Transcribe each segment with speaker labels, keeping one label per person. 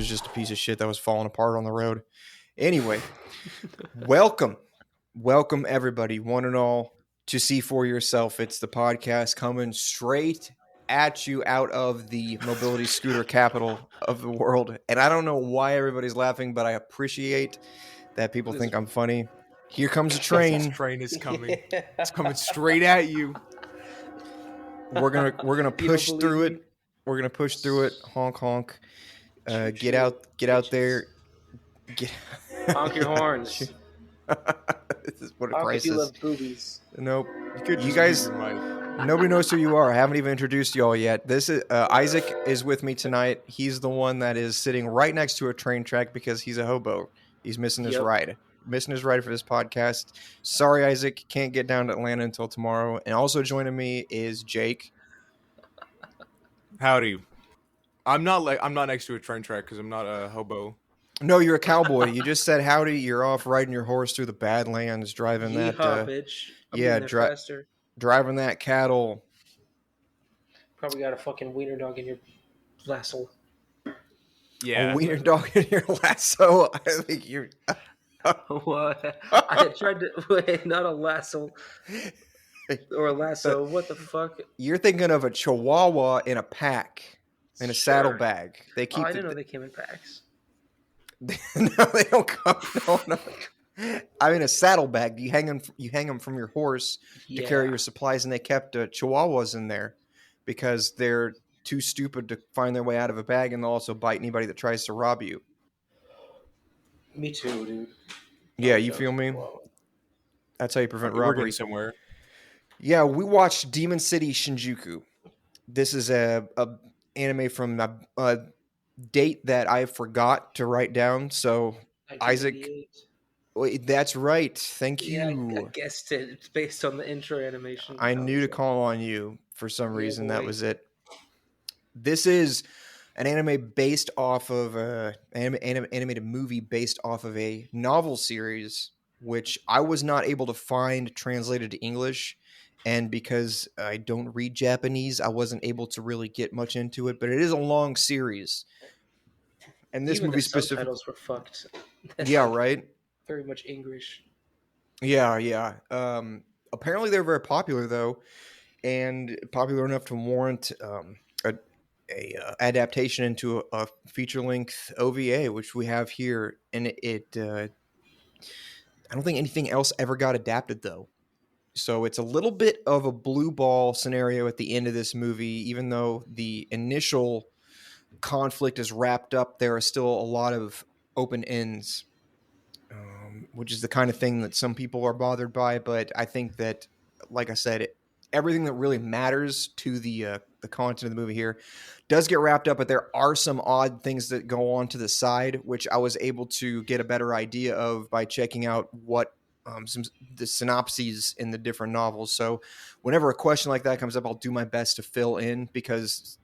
Speaker 1: was just a piece of shit that was falling apart on the road. Anyway, welcome everybody, one and all, to See For Yourself. It's the podcast coming straight at you out of the mobility scooter capital of the world. And I don't know why everybody's laughing, but I appreciate that people think I'm funny. Here comes a train.
Speaker 2: This train is coming. It's coming straight at you.
Speaker 1: We're gonna push through it. We're gonna push through it. Honk honk. Get out there.
Speaker 3: Honk your horns.
Speaker 1: This is what a
Speaker 3: Honk
Speaker 1: crisis.
Speaker 3: if you love boobies.
Speaker 1: Nope.
Speaker 2: You
Speaker 1: guys, nobody knows who you are. I haven't even introduced you all yet. This is Isaac is with me tonight. He's the one that is sitting right next to a train track because he's a hobo. He's missing his ride. Missing his ride for this podcast. Sorry, Isaac. Can't get down to Atlanta until tomorrow. And also joining me is Jake.
Speaker 2: Howdy. I'm not next to a train track because I'm not a hobo.
Speaker 1: No, you're a cowboy. You just said howdy. You're off riding your horse through the Badlands, driving
Speaker 3: Yeehaw, bitch.
Speaker 1: Driving that cattle.
Speaker 3: Probably got a fucking wiener dog in your lasso.
Speaker 1: Yeah, a wiener dog in your lasso. I think you're.
Speaker 3: What? I tried to wait, not a lasso or a lasso. What the fuck?
Speaker 1: You're thinking of a chihuahua in a pack, in a saddlebag. They keep.
Speaker 3: I didn't know they came in packs.
Speaker 1: No, they don't come. No. I mean, a saddlebag. You hang them from your horse to carry your supplies, and they kept chihuahuas in there because they're too stupid to find their way out of a bag, and they'll also bite anybody that tries to rob you.
Speaker 3: Me too, dude.
Speaker 1: Yeah, you feel me? That's how you prevent robbery.
Speaker 2: We're getting somewhere.
Speaker 1: Yeah, we watched Demon City Shinjuku. This is a anime from a date that I forgot to write down. So, Isaac, that's right. Thank you.
Speaker 3: Yeah, I guessed it. It's based on the intro animation.
Speaker 1: I knew to call on you for some reason. That was it. This is an anime based off of animated movie based off of a novel series, which I was not able to find translated to English. And because I don't read Japanese, I wasn't able to really get much into it. But it is a long series. And this movie specifically,
Speaker 3: subtitles were fucked.
Speaker 1: Yeah, right.
Speaker 3: Very much English.
Speaker 1: Yeah. Apparently, they're very popular though, and popular enough to warrant a adaptation into a feature-length OVA, which we have here. And I don't think anything else ever got adapted though. So it's a little bit of a blue ball scenario at the end of this movie, even though the initial conflict is wrapped up. There are still a lot of open ends, which is the kind of thing that some people are bothered by. But I think that, like I said, everything that really matters to the content of the movie here does get wrapped up. But there are some odd things that go on to the side, which I was able to get a better idea of by checking out what the synopses in the different novels. So whenever a question like that comes up, I'll do my best to fill in, because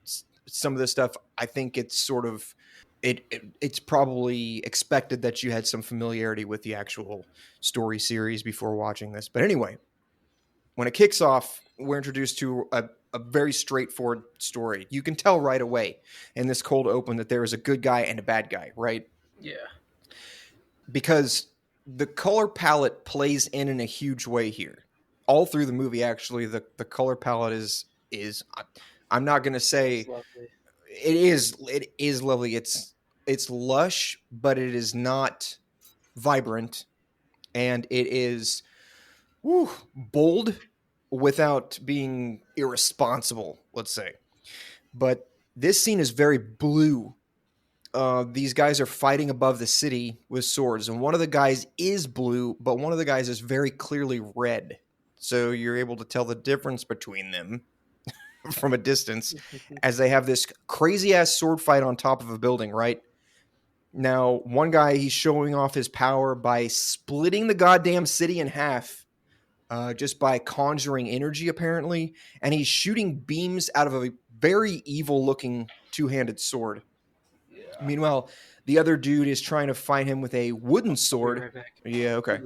Speaker 1: some of this stuff, I think it's sort of it's probably expected that you had some familiarity with the actual story series before watching this. But anyway, when it kicks off, we're introduced to a very straightforward story. You can tell right away in this cold open that there is a good guy and a bad guy, right?
Speaker 3: Yeah.
Speaker 1: Because the color palette plays in a huge way here. All through the movie, actually, the color palette is I'm not going to say it is lovely. It's lush, but it is not vibrant, and it is bold without being irresponsible, let's say. But this scene is very blue. These guys are fighting above the city with swords, and one of the guys is blue, but one of the guys is very clearly red. So you're able to tell the difference between them from a distance as they have this crazy ass sword fight on top of a building, right? Now, one guy, he's showing off his power by splitting the goddamn city in half, just by conjuring energy, apparently. And he's shooting beams out of a very evil looking two-handed sword. Yeah. Meanwhile, the other dude is trying to fight him with a wooden sword.
Speaker 3: Right back.
Speaker 1: Yeah, okay.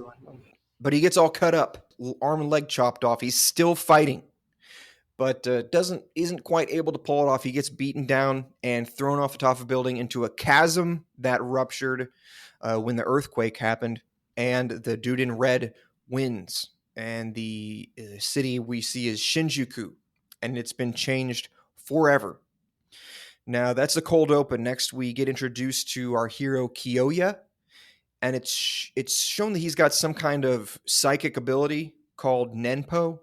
Speaker 1: But he gets all cut up, arm and leg chopped off. He's still fighting. but isn't quite able to pull it off. He gets beaten down and thrown off the top of a building into a chasm that ruptured when the earthquake happened, and the dude in red wins. And the city we see is Shinjuku, and it's been changed forever. Now that's the cold open. Next, we get introduced to our hero Kiyoya, and it's shown that he's got some kind of psychic ability called Nenpo.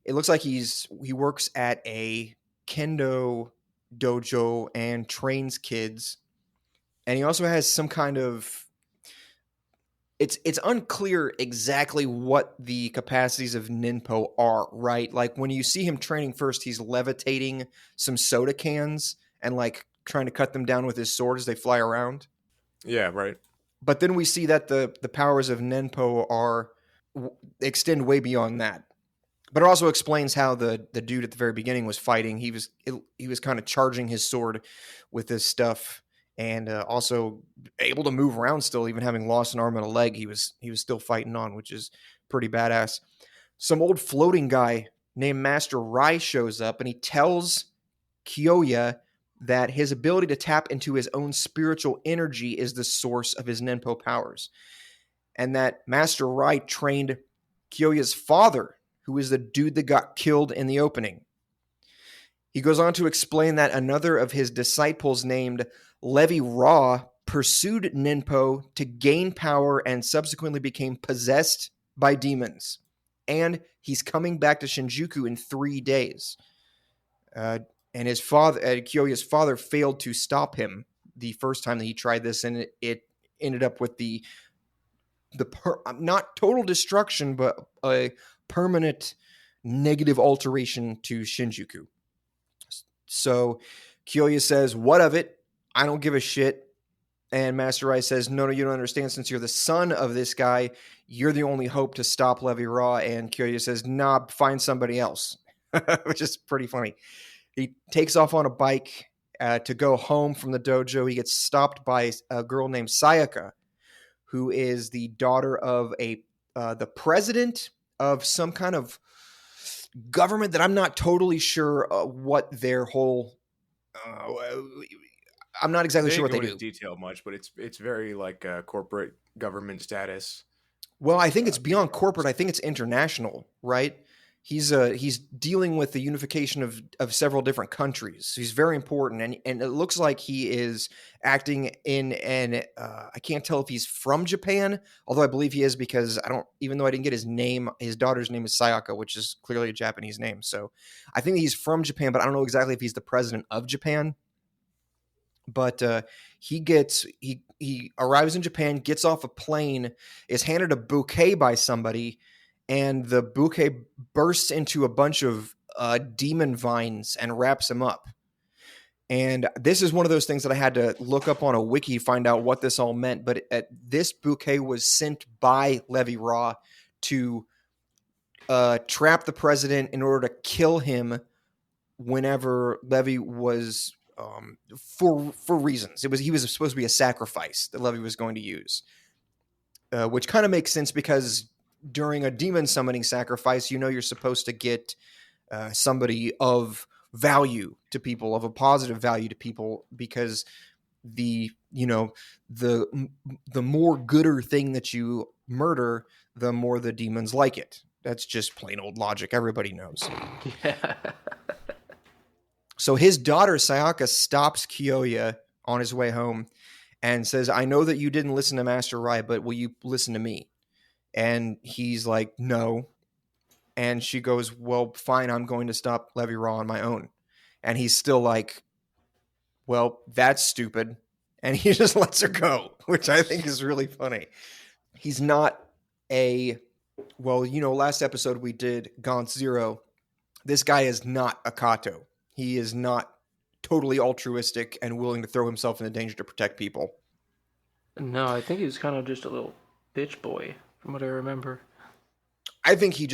Speaker 1: It looks like he works at a kendo dojo and trains kids, and he also has some kind of it's unclear exactly what the capacities of Ninpo are, right? Like when you see him training first, he's levitating some soda cans and like trying to cut them down with his sword as they fly around.
Speaker 2: Yeah, right.
Speaker 1: But then we see that the powers of Nenpo extend way beyond that. But it also explains how the dude at the very beginning was fighting. He was kind of charging his sword with this stuff, and also able to move around still, even having lost an arm and a leg. He was still fighting on, which is pretty badass. Some old floating guy named Master Rai shows up, and he tells Kiyoya that his ability to tap into his own spiritual energy is the source of his Nenpo powers, and that Master Rai trained Kiyoya's father, who is the dude that got killed in the opening. He goes on to explain that another of his disciples named Levi Ra pursued Ninpo to gain power and subsequently became possessed by demons. And he's coming back to Shinjuku in 3 days. And his father, Kiyoya's father, failed to stop him the first time that he tried this, and it ended up with not total destruction, but a permanent negative alteration to Shinjuku. So Kiyoya says, "What of it? I don't give a shit." And Master Rai says, no, you don't understand. Since you're the son of this guy, you're the only hope to stop Levi Ra. And Kiyoya says, nah, find somebody else, which is pretty funny. He takes off on a bike to go home from the dojo. He gets stopped by a girl named Sayaka, who is the daughter of the president of some kind of government that I'm not totally sure what their whole. I'm not exactly sure what they do.
Speaker 2: Detail much, but it's very like corporate government status.
Speaker 1: Well, I think it's beyond corporate. I think it's international, right? He's dealing with the unification of several different countries. He's very important, and it looks like he is acting in an I can't tell if he's from Japan, although I believe he is, because even though I didn't get his name, his daughter's name is Sayaka, which is clearly a Japanese name. So I think he's from Japan, but I don't know exactly if he's the president of Japan. But he arrives in Japan, gets off a plane, is handed a bouquet by somebody, and the bouquet bursts into a bunch of demon vines and wraps him up. And this is one of those things that I had to look up on a wiki to find out what this all meant. But this bouquet was sent by Levi Ra to trap the president in order to kill him whenever Levi was for reasons. He was supposed to be a sacrifice that Levi was going to use, which kind of makes sense because during a demon summoning sacrifice, you're supposed to get somebody of value to people, of a positive value to people, because the more gooder thing that you murder, the more the demons like it. That's just plain old logic. Everybody knows.
Speaker 3: Yeah.
Speaker 1: So his daughter, Sayaka, stops Kiyoya on his way home and says, I know that you didn't listen to Master Rai, but will you listen to me? And he's like, no. And she goes, well, fine, I'm going to stop Levi Ra on my own. And he's still like, well, that's stupid. And he just lets her go, which I think is really funny. He's not last episode we did Gaunt's Zero. This guy is not a Kato. He is not totally altruistic and willing to throw himself into danger to protect people.
Speaker 3: No, I think he's kind of just a little bitch boy, from what I remember.
Speaker 1: I think I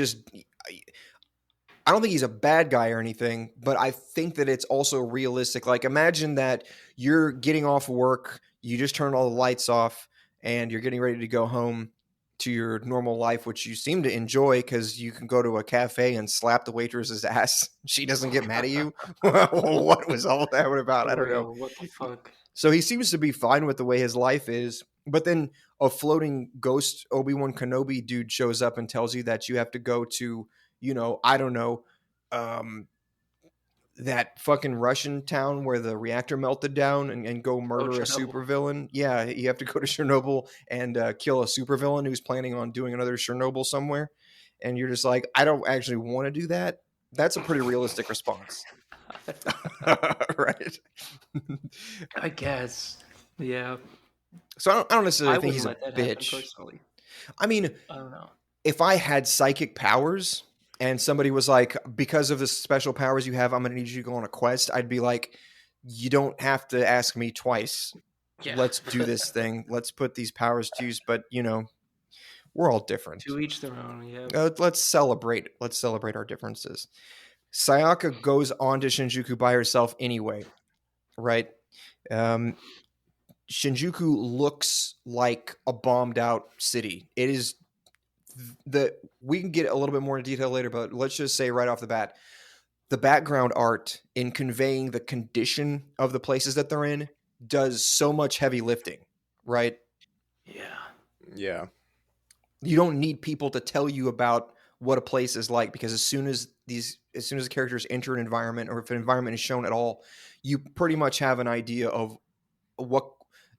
Speaker 1: don't think he's a bad guy or anything, but I think that it's also realistic. Like, imagine that you're getting off work, you just turned all the lights off, and you're getting ready to go home, to your normal life, which you seem to enjoy because you can go to a cafe and slap the waitress's ass. She doesn't get mad at you. What was all that about? I don't know.
Speaker 3: What the fuck?
Speaker 1: So he seems to be fine with the way his life is. But then a floating ghost Obi-Wan Kenobi dude shows up and tells you that you have to go to, I don't know, that fucking Russian town where the reactor melted down and go murder a
Speaker 3: Chernobyl.
Speaker 1: supervillain. Yeah, you have to go to Chernobyl and kill a supervillain who's planning on doing another Chernobyl somewhere. And you're just like, I don't actually want to do that. That's a pretty realistic response. Right.
Speaker 3: I guess. Yeah.
Speaker 1: So I don't necessarily think he's a
Speaker 3: wouldn't let that happen
Speaker 1: bitch.
Speaker 3: personally.
Speaker 1: I mean,
Speaker 3: I don't know.
Speaker 1: if I had psychic powers and somebody was like, because of the special powers you have, I'm going to need you to go on a quest, I'd be like, you don't have to ask me twice.
Speaker 3: Yeah.
Speaker 1: Let's do this thing. Let's put these powers to use. But, we're all different.
Speaker 3: To each their own, yeah.
Speaker 1: Let's celebrate. Let's celebrate our differences. Sayaka goes on to Shinjuku by herself anyway, right? Shinjuku looks like a bombed out city. It is we can get a little bit more in detail later, but let's just say right off the bat, the background art in conveying the condition of the places that they're in does so much heavy lifting, right?
Speaker 2: Yeah.
Speaker 1: You don't need people to tell you about what a place is like, because as soon as the characters enter an environment, or if an environment is shown at all, you pretty much have an idea of what,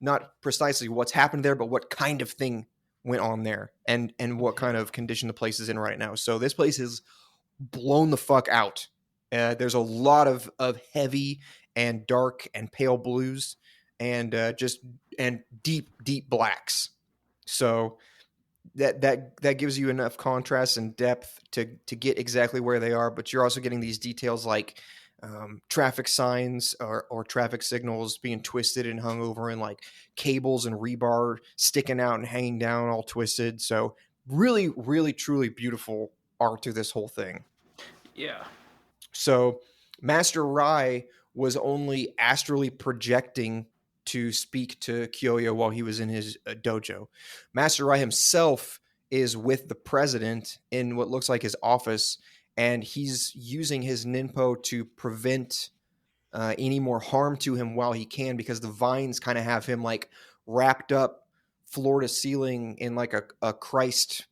Speaker 1: not precisely what's happened there, but what kind of thing went on there and what kind of condition the place is in right now. So this place is blown the fuck out. There's a lot of heavy and dark and pale blues and deep blacks. So that gives you enough contrast and depth to get exactly where they are, but you're also getting these details like traffic signs or traffic signals being twisted and hung over, and like cables and rebar sticking out and hanging down all twisted. So really, really, truly beautiful art through this whole thing.
Speaker 3: Yeah.
Speaker 1: So Master Rai was only astrally projecting to speak to Kyoya while he was in his dojo. Master Rai himself is with the president in what looks like his office, and he's using his ninpo to prevent any more harm to him while he can, because the vines kind of have him like wrapped up floor to ceiling in like a Christ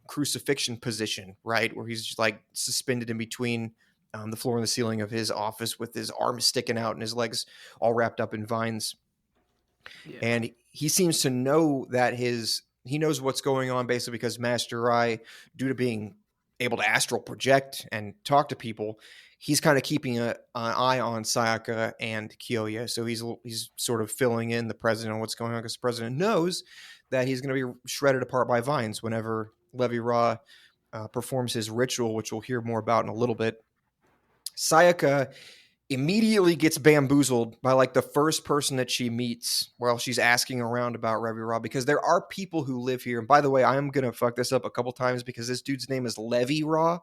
Speaker 1: crucifixion position, right? Where he's just like suspended in between the floor and the ceiling of his office with his arms sticking out and his legs all wrapped up in vines. Yeah. And he seems to know that he knows what's going on, basically because Master Rai, due to being able to astral project and talk to people, he's kind of keeping an eye on Sayaka and Kyoya. So he's sort of filling in the president on what's going on, because the president knows that he's going to be shredded apart by vines whenever Levi Ra performs his ritual, which we'll hear more about in a little bit. Sayaka immediately gets bamboozled by like the first person that she meets while she's asking around about Levi Ra, because there are people who live here. And by the way, I am going to fuck this up a couple times because this dude's name is Levi Ra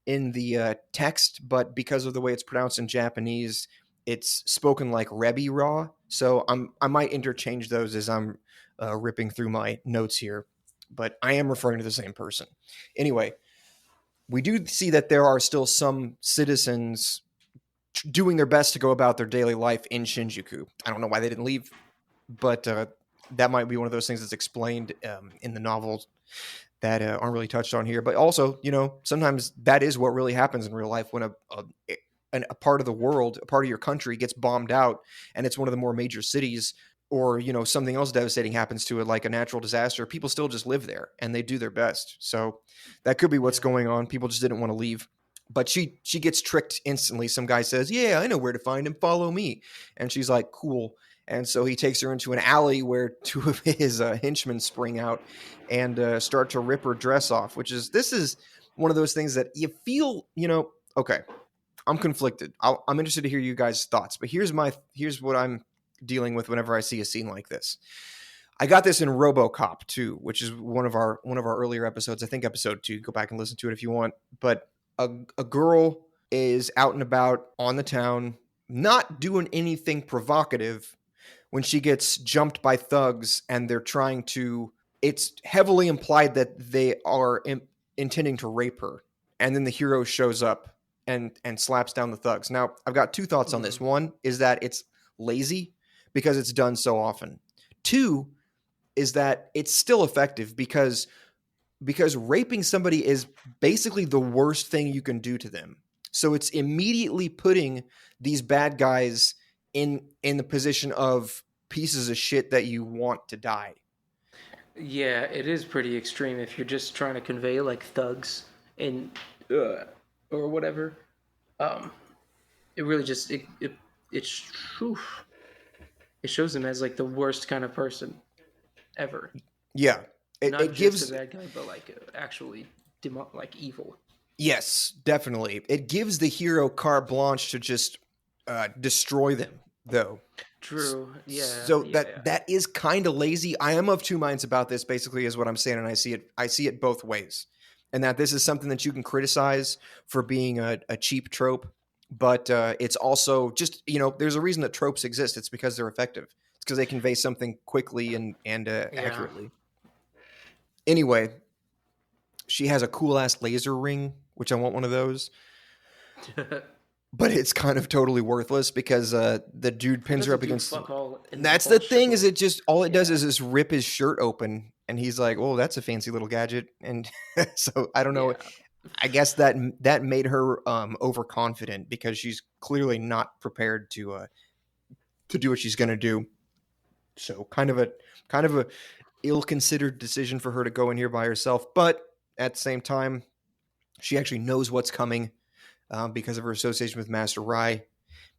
Speaker 1: in the text, but because of the way it's pronounced in Japanese, it's spoken like Rebi Ra. So I might interchange those as I'm ripping through my notes here, but I am referring to the same person. Anyway, we do see that there are still some citizens doing their best to go about their daily life in Shinjuku. I don't know why they didn't leave, but that might be one of those things that's explained in the novels that aren't really touched on here. But also, sometimes that is what really happens in real life when a part of the world, a part of your country gets bombed out, and it's one of the more major cities, or, something else devastating happens to it, like a natural disaster. People still just live there and they do their best. So that could be what's going on. People just didn't want to leave. But she gets tricked instantly. Some guy says, "Yeah, I know where to find him. Follow me." And she's like, "Cool." And so he takes her into an alley where two of his henchmen spring out and start to rip her dress off, this is one of those things that you feel, okay, I'm conflicted. I'm interested to hear you guys' thoughts, but here's what I'm dealing with whenever I see a scene like this. I got this in RoboCop 2, which is one of our earlier episodes. I think episode 2. Go back and listen to it if you want. But a girl is out and about on the town, not doing anything provocative, when she gets jumped by thugs and they're trying to it's heavily implied that they are intending to rape her, and then the hero shows up and slaps down the thugs. Now, I've got two thoughts on this. One is that it's lazy because it's done so often. Two is that it's still effective because raping somebody is basically the worst thing you can do to them. So it's immediately putting these bad guys in the position of pieces of shit that you want to die.
Speaker 3: Yeah, it is pretty extreme if you're just trying to convey like thugs and or whatever. Um, it really just it's oof, it shows him as like the worst kind of person ever.
Speaker 1: Yeah,
Speaker 3: Not
Speaker 1: it
Speaker 3: just
Speaker 1: gives
Speaker 3: a bad guy, but like actually like evil.
Speaker 1: yes, definitely. It gives the hero carte blanche to just destroy them, though.
Speaker 3: True. Yeah.
Speaker 1: So
Speaker 3: Yeah.
Speaker 1: that is kind of lazy. I am of two minds about this. Basically, is what I'm saying, and I see it both ways, and that this is something that you can criticize for being a cheap trope, but it's also just there's a reason that tropes exist. It's because they're effective. It's because they convey something quickly and accurately. Anyway, she has a cool ass laser ring, which I want one of those. But it's kind of totally worthless because the dude pins her up against.
Speaker 3: Fuck all.
Speaker 1: That's the thing is it just all it does is just rip his shirt open, and he's like, "Oh, that's a fancy little gadget." And so I don't know.
Speaker 3: Yeah.
Speaker 1: I guess that made her overconfident because she's clearly not prepared to do what she's gonna do. So kind of a ill-considered decision for her to go in here by herself, but at the same time, she actually knows what's coming. Because of her association with Master Rai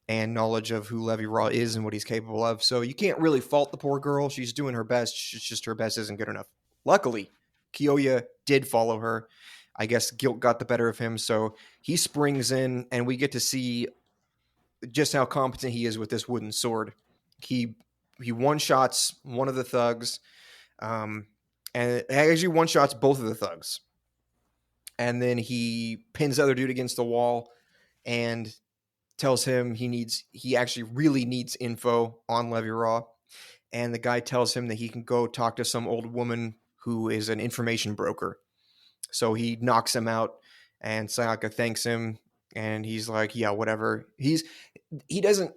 Speaker 1: and knowledge of who Levi Raw is and what he's capable of. So you can't really fault the poor girl. She's doing her best. It's just her best isn't good enough. Luckily, Kyoya did follow her. I guess guilt got the better of him. So he springs in, and we get to see just how competent he is with this wooden sword. He one-shots one of the thugs, and actually one-shots both of the thugs. And then he pins the other dude against the wall and tells him he actually really needs info on Levi Raw. And the guy tells him that he can go talk to some old woman who is an information broker. So he knocks him out, and Sayaka thanks him, and he's like, yeah, whatever. He doesn't,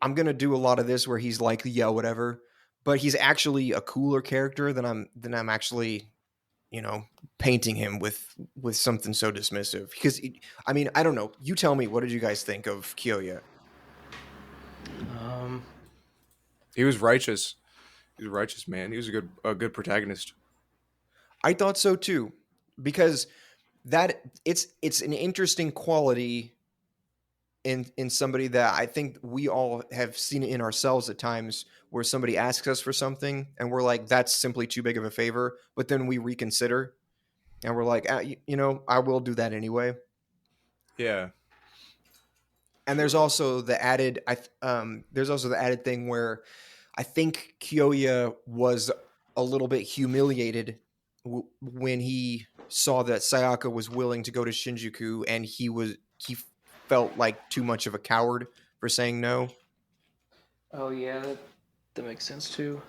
Speaker 1: I'm going to do a lot of this where he's like, yeah, whatever, but he's actually a cooler character than I'm actually painting him with something so dismissive. Because I mean, I don't know. You tell me, what did you guys think of Kyoya?
Speaker 2: He was righteous. He was a righteous man. He was a good protagonist.
Speaker 1: I thought so too, because that it's an interesting quality in somebody that I think we all have seen it in ourselves at times, where somebody asks us for something and we're like, that's simply too big of a favor, but then we reconsider and we're like, I will do that anyway.
Speaker 2: Yeah.
Speaker 1: And there's also the added thing where I think Kyoya was a little bit humiliated when he saw that Sayaka was willing to go to Shinjuku, and he felt like too much of a coward for saying no.
Speaker 3: Oh yeah, that makes sense too.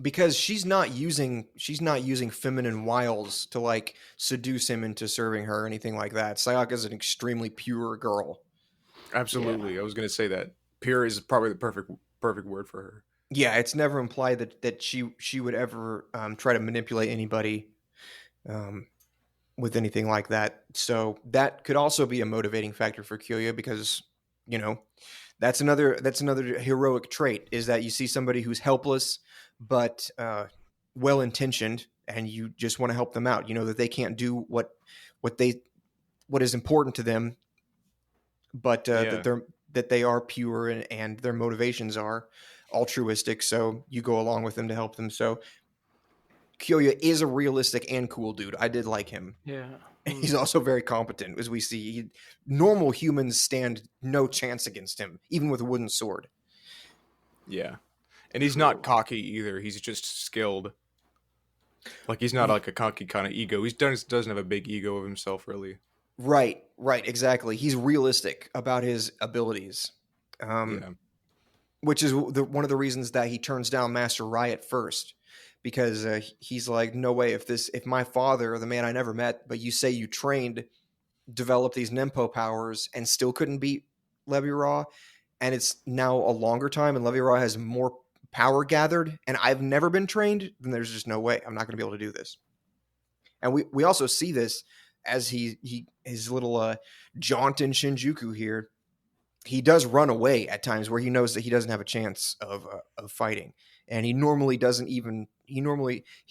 Speaker 1: Because she's not using feminine wiles to like seduce him into serving her or anything like that. Sayaka's an extremely pure girl.
Speaker 2: Absolutely. Yeah. I was going to say that. Pure is probably the perfect word for her.
Speaker 1: Yeah, it's never implied that she would ever try to manipulate anybody with anything like that. So that could also be a motivating factor for Kyoya, because that's another heroic trait, is that you see somebody who's helpless but well intentioned, and you just want to help them out. You know that they can't do what is important to them, but that they are pure and their motivations are altruistic. So you go along with them to help them. So Kyoya is a realistic and cool dude. I did like him.
Speaker 3: Yeah.
Speaker 1: He's also very competent, as we see. Normal humans stand no chance against him, even with a wooden sword.
Speaker 2: Yeah. And he's not cocky either. He's just skilled. Like, he's not like a cocky kind of ego. He doesn't have a big ego of himself, really.
Speaker 1: Right, exactly. He's realistic about his abilities. Which is one of the reasons that he turns down Master Riot first, because he's like, no way, if my father, the man I never met, but you say you trained, developed these Nempo powers and still couldn't beat Levi-Ra, and it's now a longer time and Levi-Ra has more power gathered, and I've never been trained, then there's just no way I'm not going to be able to do this. And we also see this as his little jaunt in Shinjuku here. He does run away at times where he knows that he doesn't have a chance of fighting, and he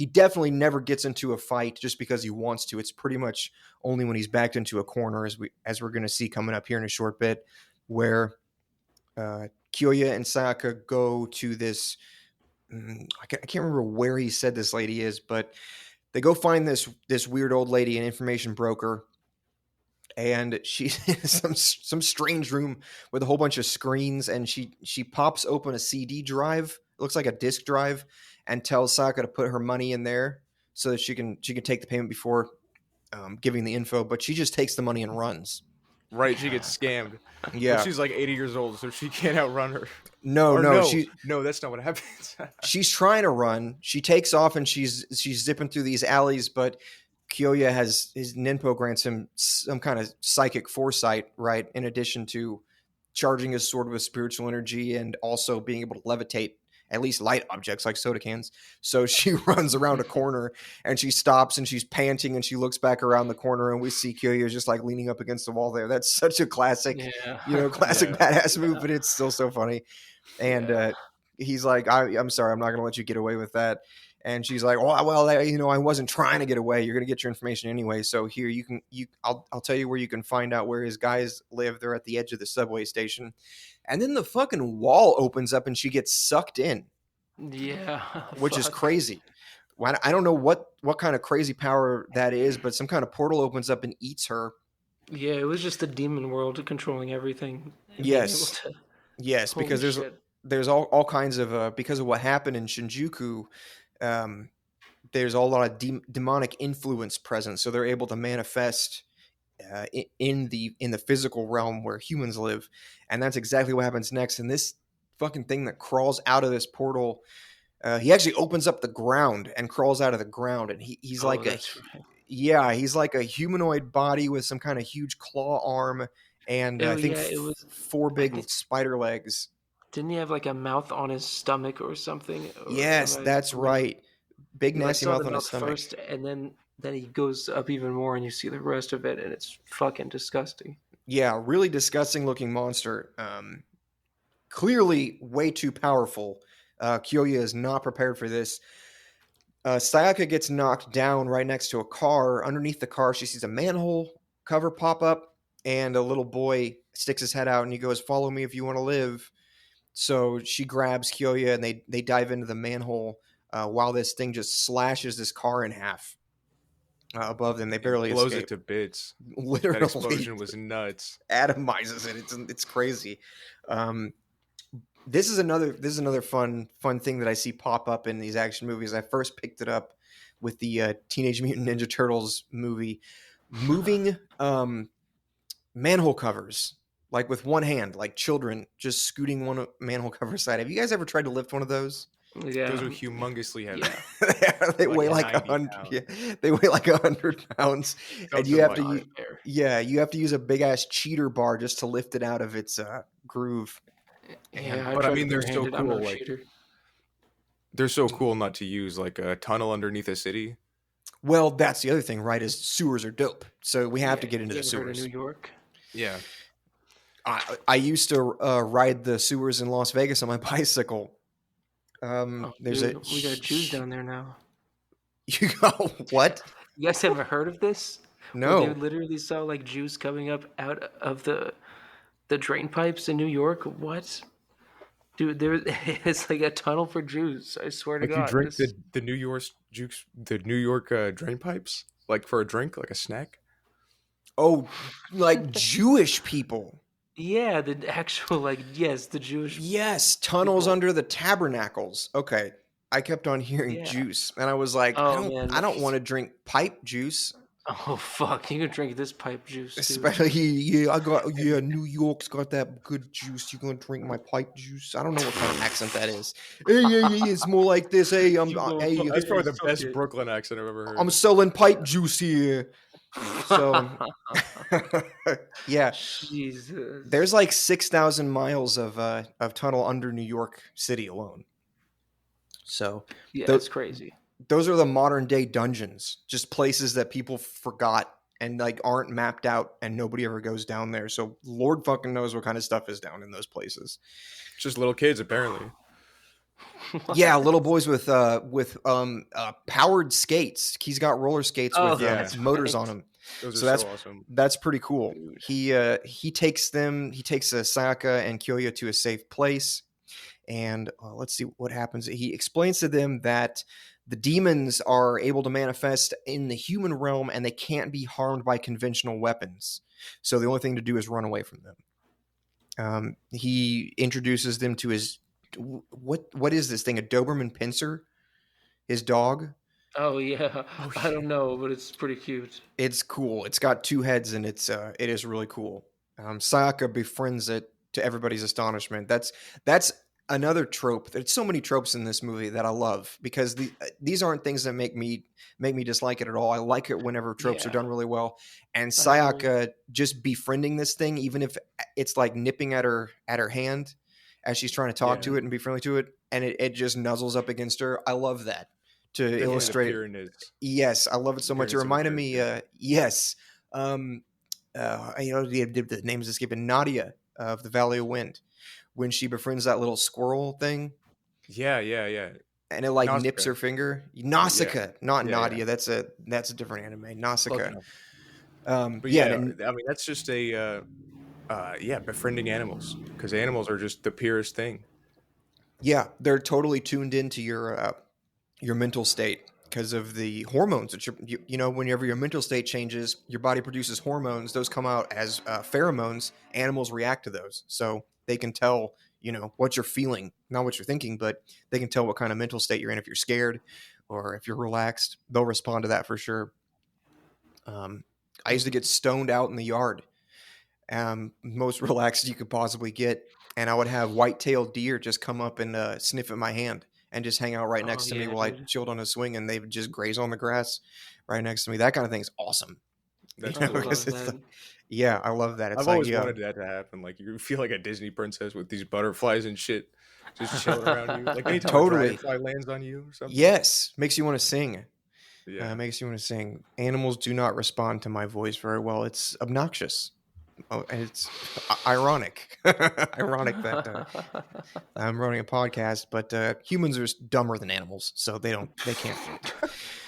Speaker 1: definitely never gets into a fight just because he wants to. It's pretty much only when he's backed into a corner, as we're going to see coming up here in a short bit, where Kyoya and Sayaka go to this. I can't remember where he said this lady is, but they go find this weird old lady, an information broker, and she's in some strange room with a whole bunch of screens, and she pops open a CD drive. It looks like a disk drive, and tells Sayaka to put her money in there so that she can take the payment before giving the info. But she just takes the money and runs.
Speaker 2: Right, she gets scammed.
Speaker 1: Yeah,
Speaker 2: but she's like 80 years old, so she can't outrun her.
Speaker 1: No,
Speaker 2: that's not what happens.
Speaker 1: She's trying to run. She takes off and she's zipping through these alleys, but Kyoya has his Ninpo grants him some kind of psychic foresight, right? In addition to charging his sword with spiritual energy and also being able to levitate at least light objects like soda cans. So she runs around a corner and she stops and she's panting and she looks back around the corner and we see Kyoya just like leaning up against the wall there. That's such a classic, classic badass move, but it's still so funny. And he's like, I'm sorry, I'm not going to let you get away with that. And she's like, well, I wasn't trying to get away. You're going to get your information anyway. So here I'll tell you where you can find out where his guys live. They're at the edge of the subway station. And then the fucking wall opens up and she gets sucked in.
Speaker 3: Yeah.
Speaker 1: Which is crazy. I don't know what kind of crazy power that is, but some kind of portal opens up and eats her.
Speaker 3: Yeah, it was just the demon world controlling everything.
Speaker 1: Yes. Yes, because there's all kinds of because of what happened in Shinjuku. There's a lot of demonic influence present, so they're able to manifest in the physical realm where humans live, and that's exactly what happens next. And this fucking thing that crawls out of this portal, he actually opens up the ground and crawls out of the ground, and he's like he's like a humanoid body with some kind of huge claw arm, and I think it was 4 big spider legs.
Speaker 3: Didn't he have like a mouth on his stomach or something?
Speaker 1: Yes, that's right. Big nasty mouth on his stomach.
Speaker 3: First, and then he goes up even more, and you see the rest of it, and it's fucking disgusting.
Speaker 1: Yeah, really disgusting looking monster. Clearly way too powerful. Kyoya is not prepared for this. Sayaka gets knocked down right next to a car. Underneath the car, she sees a manhole cover pop up, and a little boy sticks his head out, and he goes, "Follow me if you want to live." So she grabs Kyoya and they dive into the manhole while this thing just slashes this car in half above them. They barely
Speaker 2: blows
Speaker 1: escape.
Speaker 2: It to bits.
Speaker 1: Literally,
Speaker 2: that explosion was nuts.
Speaker 1: Atomizes it. It's crazy. This is another fun thing that I see pop up in these action movies. I first picked it up with the Teenage Mutant Ninja Turtles movie, moving manhole covers. Like with one hand, like children just scooting one manhole cover aside. Have you guys ever tried to lift one of those?
Speaker 3: Yeah,
Speaker 2: those are humongously heavy.
Speaker 1: Yeah. They weigh like 100. Yeah, they weigh like 100 pounds, and you have to you have to use a big ass cheater bar just to lift it out of its groove.
Speaker 3: Yeah,
Speaker 2: but I mean, they're so cool. Like, they're so cool not to use like a tunnel underneath a city.
Speaker 1: Well, that's the other thing, right? Is sewers are dope, so we have to get into the sewers.
Speaker 3: New York.
Speaker 2: Yeah.
Speaker 1: I used to ride the sewers in Las Vegas on my bicycle.
Speaker 3: We got Jews down there now.
Speaker 1: You go what?
Speaker 3: You guys haven't heard of this?
Speaker 1: No.
Speaker 3: They literally saw like Jews coming up out of the drain pipes in New York. What? Dude, it's like a tunnel for Jews. I swear to God.
Speaker 2: You drink the New York drain pipes like for a drink, like a snack.
Speaker 1: Oh, like Jewish people.
Speaker 3: Yeah, the actual the Jewish.
Speaker 1: Yes, tunnels under the tabernacles. Okay, I kept on hearing juice, and I was like, I don't want to drink pipe juice.
Speaker 3: Oh fuck! You can drink this pipe juice too.
Speaker 1: Especially, New York's got that good juice. You gonna drink my pipe juice? I don't know what kind of accent that is. Hey, it's more like this. Hey,
Speaker 2: That's probably the best Brooklyn accent I've ever heard.
Speaker 1: I'm selling pipe juice here. So, yeah,
Speaker 3: Jesus.
Speaker 1: there's like 6,000 miles of tunnel under New York City alone. So,
Speaker 3: Yeah,
Speaker 1: tho-
Speaker 3: that's crazy.
Speaker 1: those are the modern day dungeons, just places that people forgot and like aren't mapped out, and nobody ever goes down there. So, Lord fucking knows what kind of stuff is down in those places.
Speaker 2: Just little kids, apparently.
Speaker 1: Yeah, little boys with powered skates. He's got roller skates with motors on them.
Speaker 2: Those
Speaker 1: So
Speaker 2: are so awesome.
Speaker 1: that's pretty cool.
Speaker 3: Dude.
Speaker 1: He takes Sayaka and Kyoya to a safe place, and let's see what happens. He explains to them that the demons are able to manifest in the human realm, and they can't be harmed by conventional weapons. So the only thing to do is run away from them. He introduces them to his what is this thing? A Doberman Pincer, his dog.
Speaker 3: Oh yeah. I don't know, but it's pretty cute.
Speaker 1: It's cool. It's got two heads, and it is really cool. Sayaka befriends it to everybody's astonishment. That's another trope. There's so many tropes in this movie that I love, because these aren't things that make me dislike it at all. I like it whenever tropes are done really well. And Sayaka just befriending this thing, even if it's like nipping at her hand as she's trying to talk to it and be friendly to it, and it just nuzzles up against her. I love that. To illustrate, yes, I love it so much. It reminded me, yes, the name is escaping, Nadia of the Valley of Wind, when she befriends that little squirrel thing.
Speaker 2: Yeah.
Speaker 1: And it like
Speaker 2: Nausicaa.
Speaker 1: nips her finger. Nausicaa, not Nadia.
Speaker 2: Yeah.
Speaker 1: That's a different anime. Nausicaa.
Speaker 2: But I mean, that's just a befriending animals, because animals are just the purest thing.
Speaker 1: Yeah, they're totally tuned into your mental state because of the hormones that whenever your mental state changes, your body produces hormones. Those come out as pheromones. Animals react to those, so they can tell what you're feeling, not what you're thinking, but they can tell what kind of mental state you're in. If you're scared or if you're relaxed, they'll respond to that for sure. I used to get stoned out in the yard, most relaxed you could possibly get, and I would have white-tailed deer just come up and sniff at my hand and just hang out right next to me while I chilled on a swing, and they would just graze on the grass right next to me. That kind of thing is awesome.
Speaker 2: That's
Speaker 3: I
Speaker 2: cool.
Speaker 3: love that.
Speaker 1: Yeah, I love that. It's
Speaker 2: I've always wanted that to happen. Like, you feel like a Disney princess with these butterflies and shit just chilling around you. Like anytime a dragonfly lands on you or something.
Speaker 1: Yes, makes you want to sing.
Speaker 2: Yeah,
Speaker 1: makes you want to sing. Animals do not respond to my voice very well. It's obnoxious. Oh, and it's ironic. Ironic that I'm running a podcast, but humans are dumber than animals, so they can't.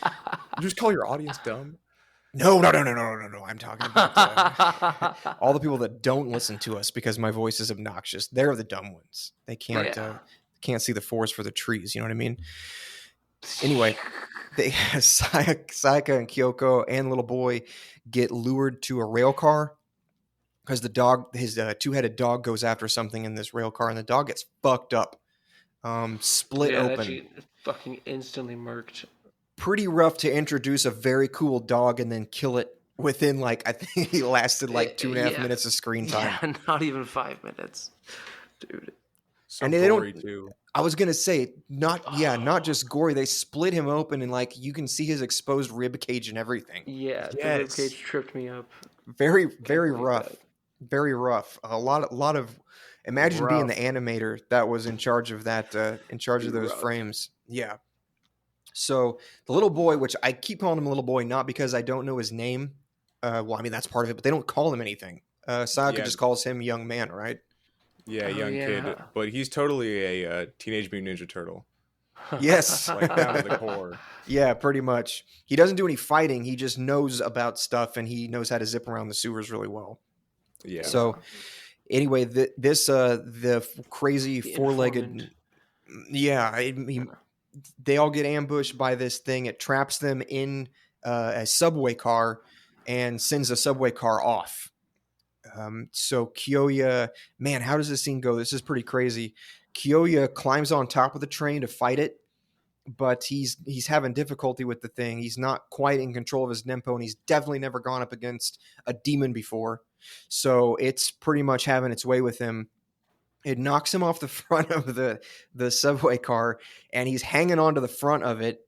Speaker 2: You just call your audience dumb?
Speaker 1: No. I'm talking about all the people that don't listen to us because my voice is obnoxious. They're the dumb ones. They can't see the forest for the trees. You know what I mean? Anyway, Sayaka and Kyoko and little boy get lured to a rail car because the dog, his two-headed dog, goes after something in this rail car, and the dog gets fucked up, split open,
Speaker 3: fucking instantly murked.
Speaker 1: Pretty rough to introduce a very cool dog and then kill it within I think he lasted 2.5 minutes of screen time.
Speaker 3: Yeah, not even 5 minutes, dude.
Speaker 2: And they don't. Too.
Speaker 1: I was gonna say not just gory. They split him open and you can see his exposed rib cage and everything.
Speaker 3: Yeah, the rib cage tripped me up.
Speaker 1: Very rough. Very rough. A lot of. Imagine being the animator that was in charge of that. In charge of those frames. Yeah. So the little boy, which I keep calling him a little boy, not because I don't know his name. Well, I mean that's part of it, but they don't call him anything. Sayaka just calls him young man, right?
Speaker 2: Yeah, kid, but he's totally a Teenage Mutant Ninja Turtle.
Speaker 1: Yes,
Speaker 2: down to the core.
Speaker 1: Yeah, pretty much. He doesn't do any fighting. He just knows about stuff, and he knows how to zip around the sewers really well.
Speaker 2: Yeah.
Speaker 1: So anyway, the crazy four-legged. Yeah, they all get ambushed by this thing. It traps them in a subway car and sends the subway car off. So Kyoya, man, how does this scene go? This is pretty crazy. Kyoya climbs on top of the train to fight it, but he's having difficulty with the thing. He's not quite in control of his Nempo, and he's definitely never gone up against a demon before. So it's pretty much having its way with him. It knocks him off the front of the subway car, and he's hanging onto the front of it,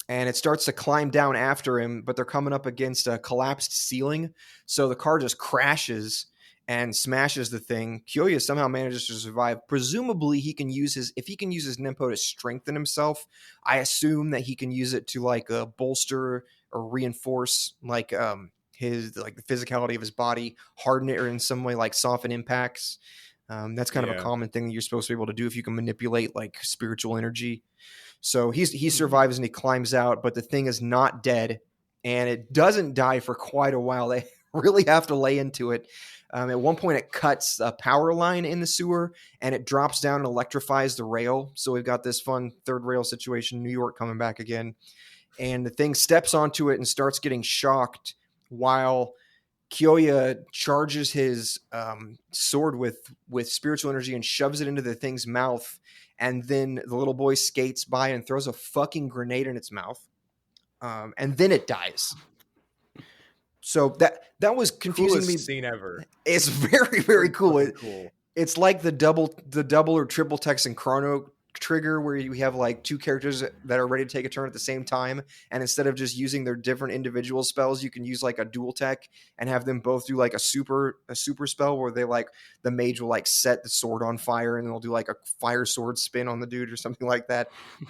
Speaker 1: and it starts to climb down after him, but they're coming up against a collapsed ceiling. So the car just crashes and smashes the thing. Kyoya somehow manages to survive. Presumably he can use if he can use his Nempo to strengthen himself, I assume that he can use it to like bolster or reinforce his the physicality of his body, harden it or in some way like soften impacts. That's kind of a common thing that you're supposed to be able to do if you can manipulate like spiritual energy. So he survives and he climbs out, but the thing is not dead, and it doesn't die for quite a while. They really have to lay into it. At one point, it cuts a power line in the sewer, and it drops down and electrifies the rail. So we've got this fun third rail situation, New York coming back again. And the thing steps onto it and starts getting shocked while Kyoya charges his sword with spiritual energy and shoves it into the thing's mouth. And then the little boy skates by and throws a fucking grenade in its mouth. And then it dies. So that was confusing
Speaker 2: Coolest
Speaker 1: me.
Speaker 2: Scene ever.
Speaker 1: It's very, very cool.
Speaker 2: Cool.
Speaker 1: It's like the double or triple text in Chrono Trigger, where you have like two characters that are ready to take a turn at the same time, and instead of just using their different individual spells, you can use like a dual tech and have them both do like a super spell where they like the mage will like set the sword on fire and they'll do like a fire sword spin on the dude or something like that.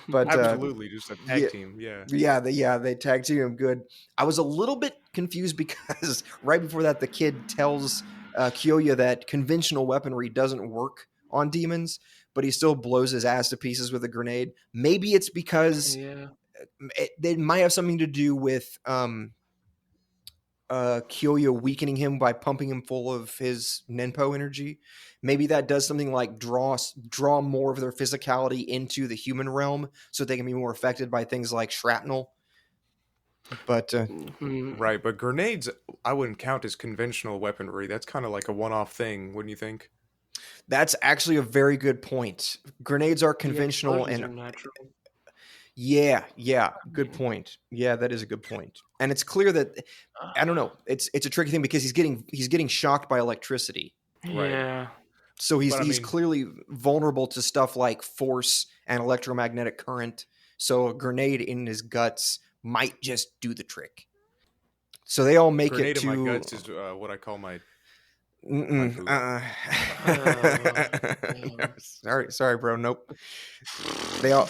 Speaker 1: But
Speaker 2: absolutely, just a tag team.
Speaker 1: They tag team him good. I was a little bit confused because right before that the kid tells Kyoya that conventional weaponry doesn't work on demons, but he still blows his ass to pieces with a grenade. Maybe it's because it might have something to do with Kyoya weakening him by pumping him full of his Nenpo energy. Maybe that does something like draw more of their physicality into the human realm so they can be more affected by things like shrapnel. But
Speaker 2: right, but grenades I wouldn't count as conventional weaponry. That's kind of like a one-off thing, wouldn't you think?
Speaker 1: That's actually a very good point. Grenades are conventional and
Speaker 3: are natural.
Speaker 1: Yeah, good point. Yeah, that is a good point. And it's clear that I don't know. It's a tricky thing because he's getting shocked by electricity.
Speaker 2: Right.
Speaker 3: Yeah.
Speaker 1: So he's clearly vulnerable to stuff like force and electromagnetic current. So a grenade in his guts might just do the trick. So they all make
Speaker 2: grenade
Speaker 1: it to
Speaker 2: in my guts is what I call my
Speaker 1: sorry, bro. Nope. They all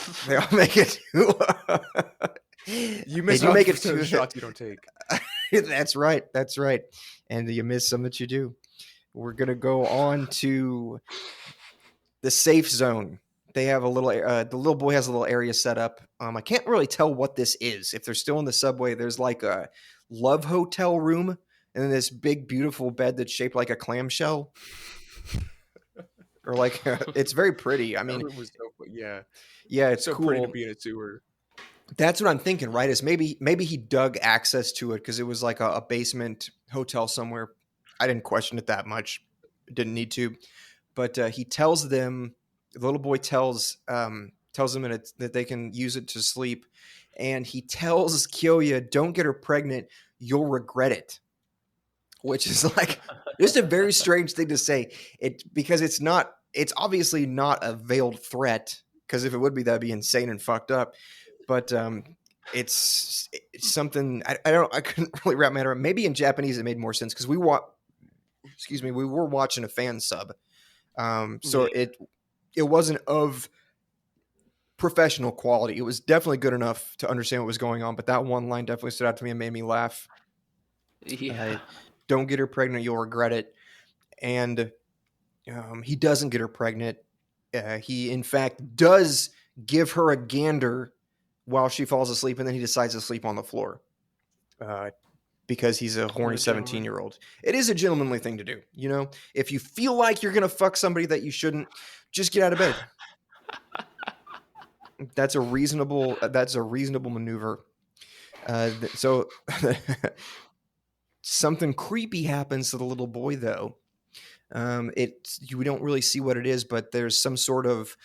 Speaker 1: make it to.
Speaker 2: You miss
Speaker 1: make it
Speaker 2: to shots you don't take.
Speaker 1: That's right. And you miss some that you do. We're gonna go on to the safe zone. They have a little. The little boy has a little area set up. I can't really tell what this is. If they're still in the subway, there's like a love hotel room. And then this big, beautiful bed that's shaped like a clamshell. Or like, it's very pretty. I mean, it's
Speaker 2: so
Speaker 1: cool.
Speaker 2: Pretty to be in a sewer.
Speaker 1: That's what I'm thinking, right? Is maybe he dug access to it because it was like a basement hotel somewhere. I didn't question it that much. Didn't need to. But he tells them, the little boy tells them that they can use it to sleep. And he tells Kyoya, don't get her pregnant. You'll regret it. Which is like just a very strange thing to say. Because it's obviously not a veiled threat. Because if it would be, that'd be insane and fucked up. But it's something I couldn't really wrap my head around. Maybe in Japanese it made more sense because we were watching a fan sub, so it wasn't of professional quality. It was definitely good enough to understand what was going on. But that one line definitely stood out to me and made me laugh.
Speaker 3: Yeah.
Speaker 1: Don't get her pregnant, you'll regret it. And he doesn't get her pregnant. He, in fact, does give her a gander while she falls asleep, and then he decides to sleep on the floor because he's a horny 17-year-old. It is a gentlemanly thing to do. You know, if you feel like you're going to fuck somebody that you shouldn't, just get out of bed. That's a reasonable maneuver. So something creepy happens to the little boy, though. We don't really see what it is, but there's some sort of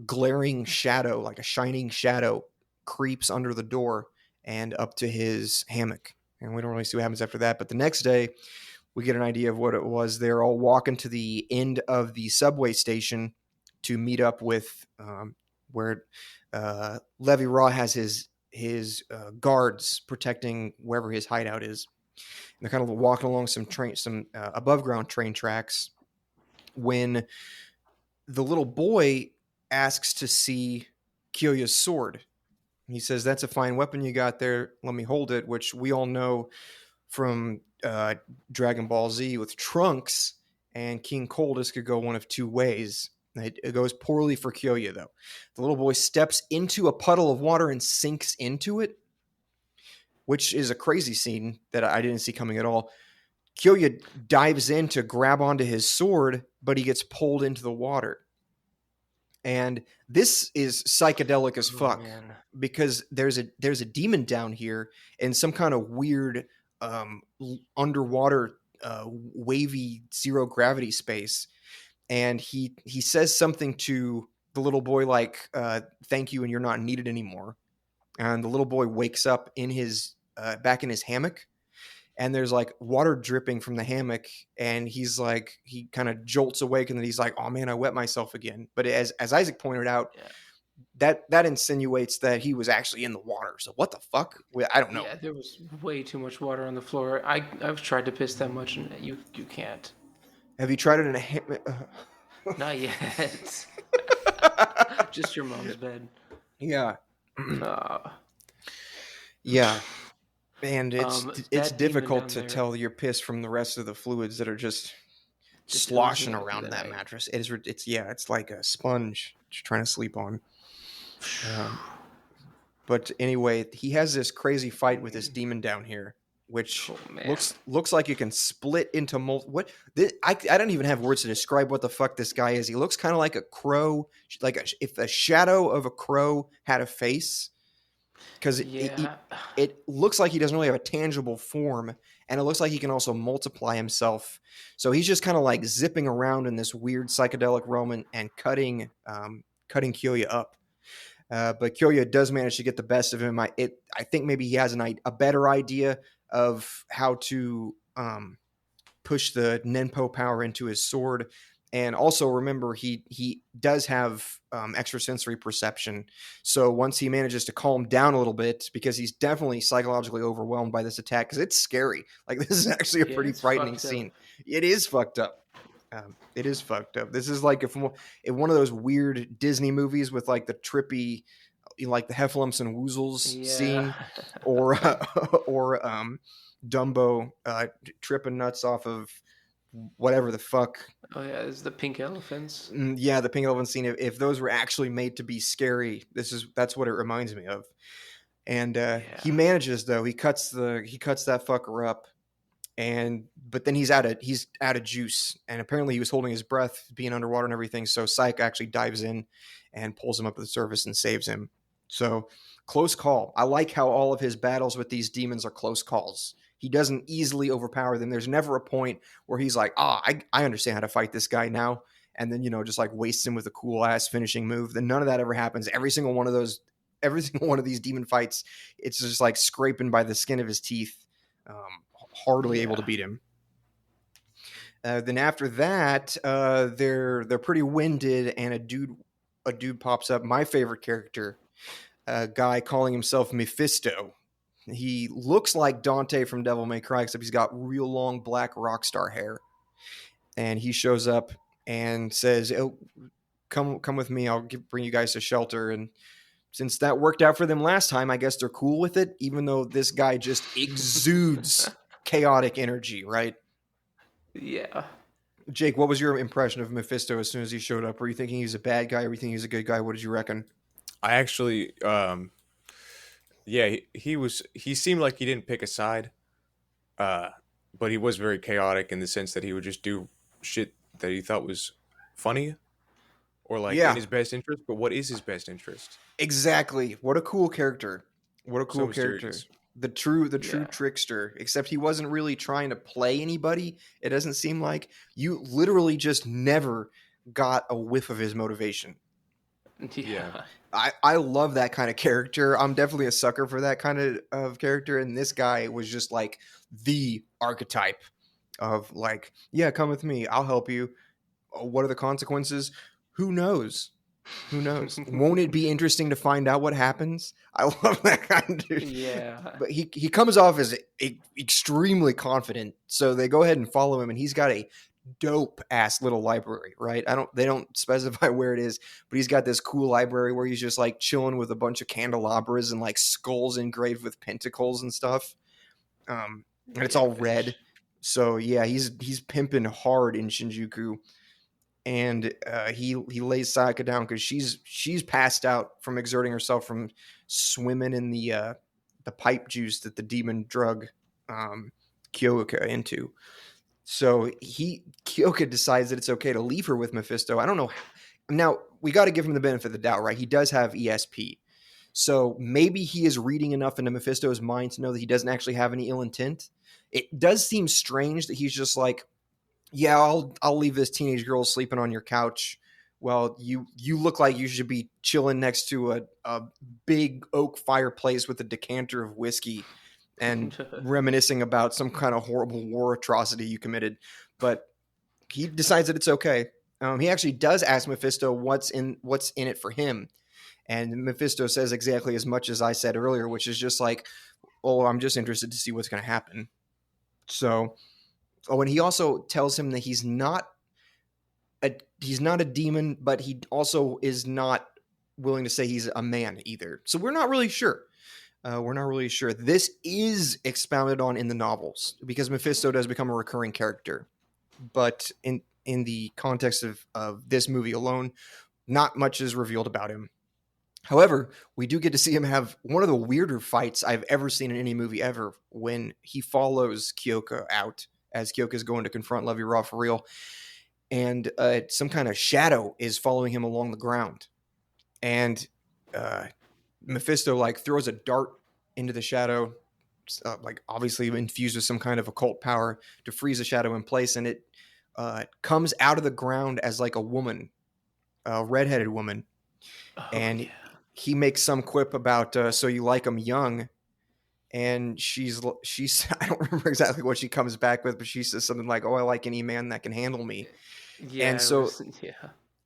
Speaker 1: glaring shadow, like a shining shadow, creeps under the door and up to his hammock. And we don't really see what happens after that. But the next day, we get an idea of what it was. They're all walking to the end of the subway station to meet up with where Levi Raw has his guards protecting wherever his hideout is. And they're kind of walking along some above ground train tracks when the little boy asks to see Kyoya's sword. He says, "That's a fine weapon you got there. Let me hold it," which we all know from Dragon Ball Z with Trunks and King Coldus could go one of two ways. It goes poorly for Kyoya, though. The little boy steps into a puddle of water and sinks into it, which is a crazy scene that I didn't see coming at all. Kyoya dives in to grab onto his sword, but he gets pulled into the water. And this is psychedelic as fuck, because there's a demon down here in some kind of weird underwater wavy zero gravity space, and he says something to the little boy like "Thank you, and you're not needed anymore." And the little boy wakes up in his back in his hammock, and there's like water dripping from the hammock, and he's like, he kind of jolts awake, and then he's like, "Oh man, I wet myself again." But as Isaac pointed out, that insinuates that he was actually in the water. So what the fuck? I don't know.
Speaker 3: Yeah, there was way too much water on the floor. I've tried to piss that much, and you can't.
Speaker 1: Have you tried it in a hammock?
Speaker 3: Not yet. Just your mom's bed.
Speaker 1: Yeah. Yeah. And it's difficult to tell your piss from the rest of the fluids that are just sloshing around that mattress. It's like a sponge you're trying to sleep on. But anyway, he has this crazy fight with this demon down here, which looks like you can split into multiple. I don't even have words to describe what the fuck this guy is. He looks kind of like a crow, if a shadow of a crow had a face. Because it looks like he doesn't really have a tangible form, and it looks like he can also multiply himself. So he's just kind of like zipping around in this weird psychedelic realm and cutting Kyoya up. But Kyoya does manage to get the best of him. I think maybe he has a better idea of how to push the Nenpo power into his sword. And also remember, he does have extrasensory perception. So once he manages to calm down a little bit, because he's definitely psychologically overwhelmed by this attack, because it's scary. Like, this is actually a pretty frightening scene. It is fucked up. It is fucked up. This is like if one of those weird Disney movies with like the trippy, like the Heffalumps and Woozles scene, or Dumbo tripping nuts off of whatever the fuck.
Speaker 3: Oh yeah, it's the pink elephants.
Speaker 1: Yeah, the pink elephant scene. If those were actually made to be scary, that's what it reminds me of. And he manages, though. He cuts that fucker up, but then he's out of juice, and apparently he was holding his breath, being underwater and everything. So Psych actually dives in and pulls him up to the surface and saves him. So close call. I like how all of his battles with these demons are close calls. He doesn't easily overpower them. There's never a point where he's like, I understand how to fight this guy now. And then, just like wastes him with a cool ass finishing move. Then none of that ever happens. Every single one of these demon fights, it's just like scraping by the skin of his teeth. Hardly able to beat him. Then after that, they're pretty winded, and a dude pops up. My favorite character, a guy calling himself Mephisto. He looks like Dante from Devil May Cry, except he's got real long black rock star hair. And he shows up and says, "Oh, come with me. I'll bring you guys to shelter." And since that worked out for them last time, I guess they're cool with it, even though this guy just exudes chaotic energy, right?
Speaker 3: Yeah.
Speaker 1: Jake, what was your impression of Mephisto as soon as he showed up? Were you thinking he's a bad guy? Were you thinking he's a good guy? What did you reckon?
Speaker 2: I actually... he seemed like he didn't pick a side, but he was very chaotic in the sense that he would just do shit that he thought was funny or like in his best interest. But what is his best interest?
Speaker 1: Exactly. What a cool character. What a cool character.
Speaker 2: Mysterious.
Speaker 1: The true trickster, except he wasn't really trying to play anybody. It doesn't seem like. You literally just never got a whiff of his motivation.
Speaker 3: Yeah.
Speaker 1: I love that kind of character. I'm definitely a sucker for that kind of character. And this guy was just like the archetype of like, yeah, come with me. I'll help you. What are the consequences? Who knows? Who knows? Won't it be interesting to find out what happens? I love that kind of dude.
Speaker 3: Yeah.
Speaker 1: But he comes off as extremely confident. So they go ahead and follow him, and he's got a dope ass little library, right? They don't specify where it is, but he's got this cool library where he's just like chilling with a bunch of candelabras and like skulls engraved with pentacles and stuff. And it's all red. So yeah, he's pimping hard in Shinjuku. And he lays Sayaka down because she's passed out from exerting herself from swimming in the pipe juice that the demon drug Kyoka into. So Kyoka decides that it's okay to leave her with Mephisto. I don't know. Now we got to give him the benefit of the doubt, right? He does have ESP, so maybe he is reading enough into Mephisto's mind to know that he doesn't actually have any ill intent. It does seem strange that he's just like, yeah, I'll leave this teenage girl sleeping on your couch. Well, you look like you should be chilling next to a big oak fireplace with a decanter of whiskey and reminiscing about some kind of horrible war atrocity you committed. But he decides that it's okay. He actually does ask Mephisto what's in it for him. And Mephisto says exactly as much as I said earlier, which is just like, oh, I'm just interested to see what's going to happen. So... Oh, and he also tells him that he's not a demon, but he also is not willing to say he's a man either. So we're not really sure. This is expounded on in the novels because Mephisto does become a recurring character. But in the context of this movie alone, not much is revealed about him. However, we do get to see him have one of the weirder fights I've ever seen in any movie ever when he follows Kyoka out as Kyoka's going to confront Levy Raw for real. And some kind of shadow is following him along the ground. And Mephisto like throws a dart into the shadow, like obviously infused with some kind of occult power to freeze the shadow in place. And it comes out of the ground as like a woman, a redheaded woman. And he makes some quip about, so you like him young. And she's I don't remember exactly what she comes back with, but she says something like, "Oh, I like any man that can handle me."
Speaker 3: Yeah,
Speaker 1: and so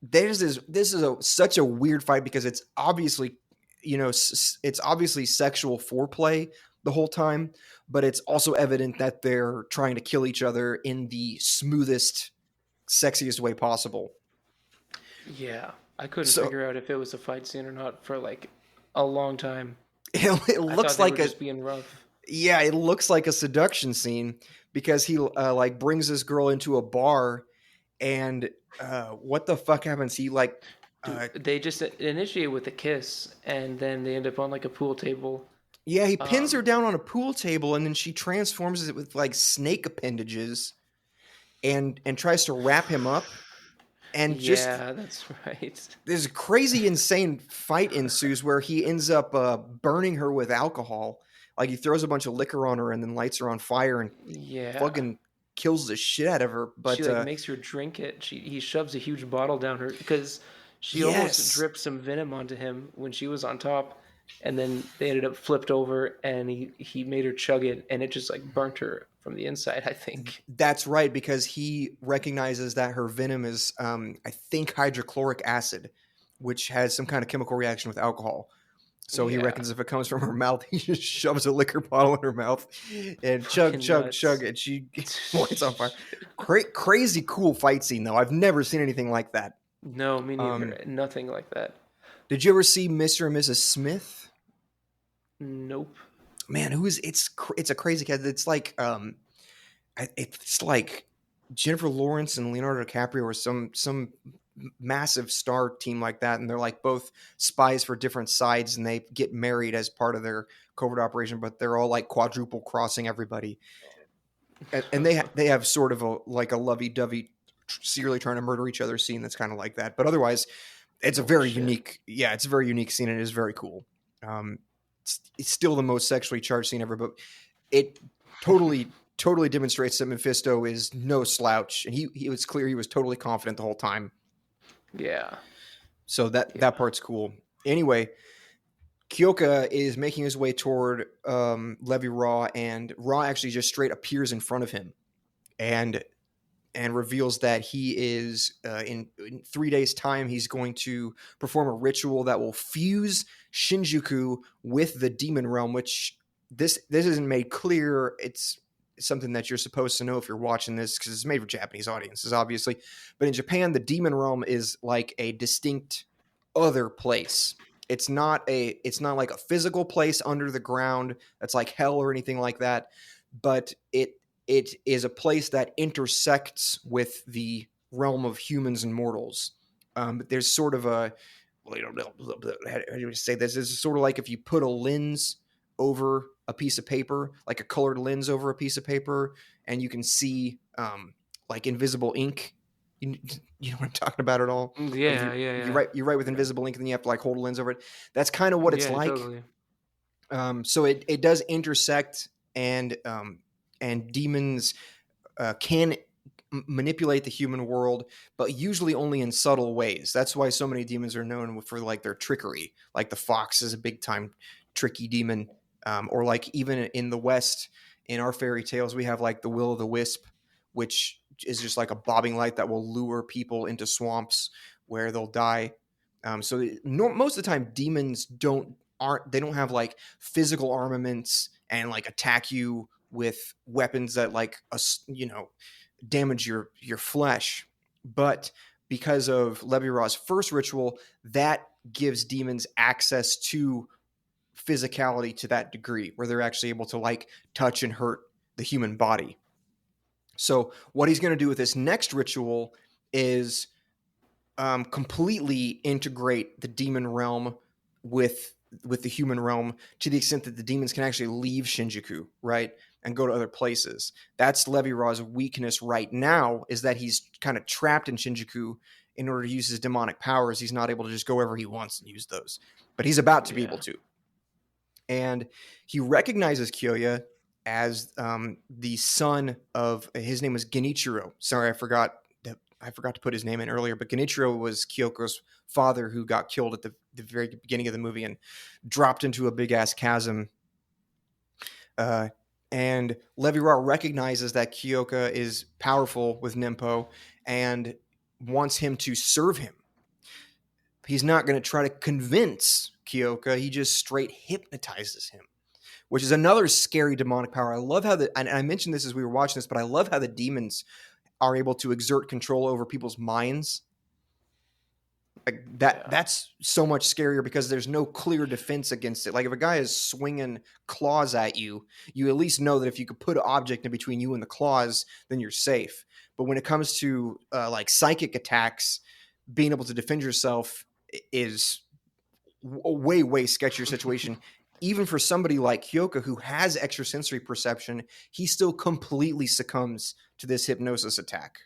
Speaker 1: this is such a weird fight because it's obviously, it's obviously sexual foreplay the whole time, but it's also evident that they're trying to kill each other in the smoothest, sexiest way possible.
Speaker 3: Yeah, I couldn't figure out if it was a fight scene or not for like a long time.
Speaker 1: It looks like
Speaker 3: just being rough.
Speaker 1: Yeah, it looks like a seduction scene because he like brings this girl into a bar, and what the fuck happens? He like
Speaker 3: they just initiate with a kiss, and then they end up on like a pool table.
Speaker 1: Yeah, he pins her down on a pool table, and then she transforms it with like snake appendages, and tries to wrap him up. And
Speaker 3: yeah, that's right.
Speaker 1: There's a crazy, insane fight ensues where he ends up burning her with alcohol. Like he throws a bunch of liquor on her and then lights her on fire and fucking kills the shit out of her. But
Speaker 3: she like makes her drink it. He shoves a huge bottle down her because she almost dripped some venom onto him when she was on top, and then they ended up flipped over and he made her chug it, and it just like burnt her from the inside, I think.
Speaker 1: That's right, because he recognizes that her venom is, I think, hydrochloric acid, which has some kind of chemical reaction with alcohol. So he reckons if it comes from her mouth, he just shoves a liquor bottle in her mouth and chug, and she lights on fire. Crazy cool fight scene, though. I've never seen anything like that.
Speaker 3: No, me neither. Nothing like that.
Speaker 1: Did you ever see Mr. and Mrs. Smith?
Speaker 3: Nope.
Speaker 1: Man, it's a crazy cat. It's like Jennifer Lawrence and Leonardo DiCaprio or some massive star team like that, and they're like both spies for different sides, and they get married as part of their covert operation, but they're all like quadruple crossing everybody, and they have sort of a lovey-dovey, serially trying to murder each other scene that's kind of like that. But otherwise, it's a very unique scene, and it is very cool. It's still the most sexually charged scene ever, but it totally demonstrates that Mephisto is no slouch, and he was clear he was totally confident the whole time.
Speaker 3: Yeah.
Speaker 1: So that part's cool. Anyway, Kyoka is making his way toward Levi Ra, and Ra actually just straight appears in front of him and reveals that he is in 3 days' time he's going to perform a ritual that will fuse Shinjuku with the demon realm, which this isn't made clear. It's something that you're supposed to know if you're watching this, because it's made for Japanese audiences, obviously. But in Japan, the demon realm is like a distinct other place. It's not like a physical place under the ground that's like hell or anything like that, but it is a place that intersects with the realm of humans and mortals. There's sort of a, how do you say this? It's sort of like if you put a lens over a piece of paper, like a colored lens over a piece of paper, and you can see like invisible ink. You know what I'm talking about at all?
Speaker 3: Yeah,
Speaker 1: like
Speaker 3: yeah.
Speaker 1: You write with invisible ink, and then you have to like hold a lens over it. That's kind of what it's like.
Speaker 3: Totally.
Speaker 1: So it does intersect, and demons can manipulate the human world, but usually only in subtle ways. That's why so many demons are known for like their trickery. Like the fox is a big time tricky demon, or like even in the West, in our fairy tales, we have like the will o' the wisp, which is just like a bobbing light that will lure people into swamps where they'll die. Most of the time, demons don't have like physical armaments and like attack you with weapons that like damage your flesh. But because of Levi Ra's first ritual, that gives demons access to physicality to that degree, where they're actually able to like touch and hurt the human body. So what he's going to do with this next ritual is completely integrate the demon realm with the human realm, to the extent that the demons can actually leave Shinjuku, right, and go to other places. That's Levi Ra's weakness right now, is that he's kind of trapped in Shinjuku. In order to use his demonic powers, he's not able to just go wherever he wants and use those. But he's about to be able to. And he recognizes Kyoya as the son of, his name was Genichiro. Sorry, I forgot to put his name in earlier, but Genichiro was Kyoko's father, who got killed at the very beginning of the movie and dropped into a big-ass chasm. And Levi Ra recognizes that Kyoka is powerful with Nimpo and wants him to serve him. He's not going to try to convince Kyoka. He just straight hypnotizes him, which is another scary demonic power. I love how and I mentioned this as we were watching this, but I love how the demons are able to exert control over people's minds. Like that's so much scarier, because there's no clear defense against it. Like if a guy is swinging claws at you, you at least know that if you could put an object in between you and the claws, then you're safe. But when it comes to like psychic attacks, being able to defend yourself is a way sketchier situation. Even for somebody like Kyoka, who has extrasensory perception, he still completely succumbs to this hypnosis attack.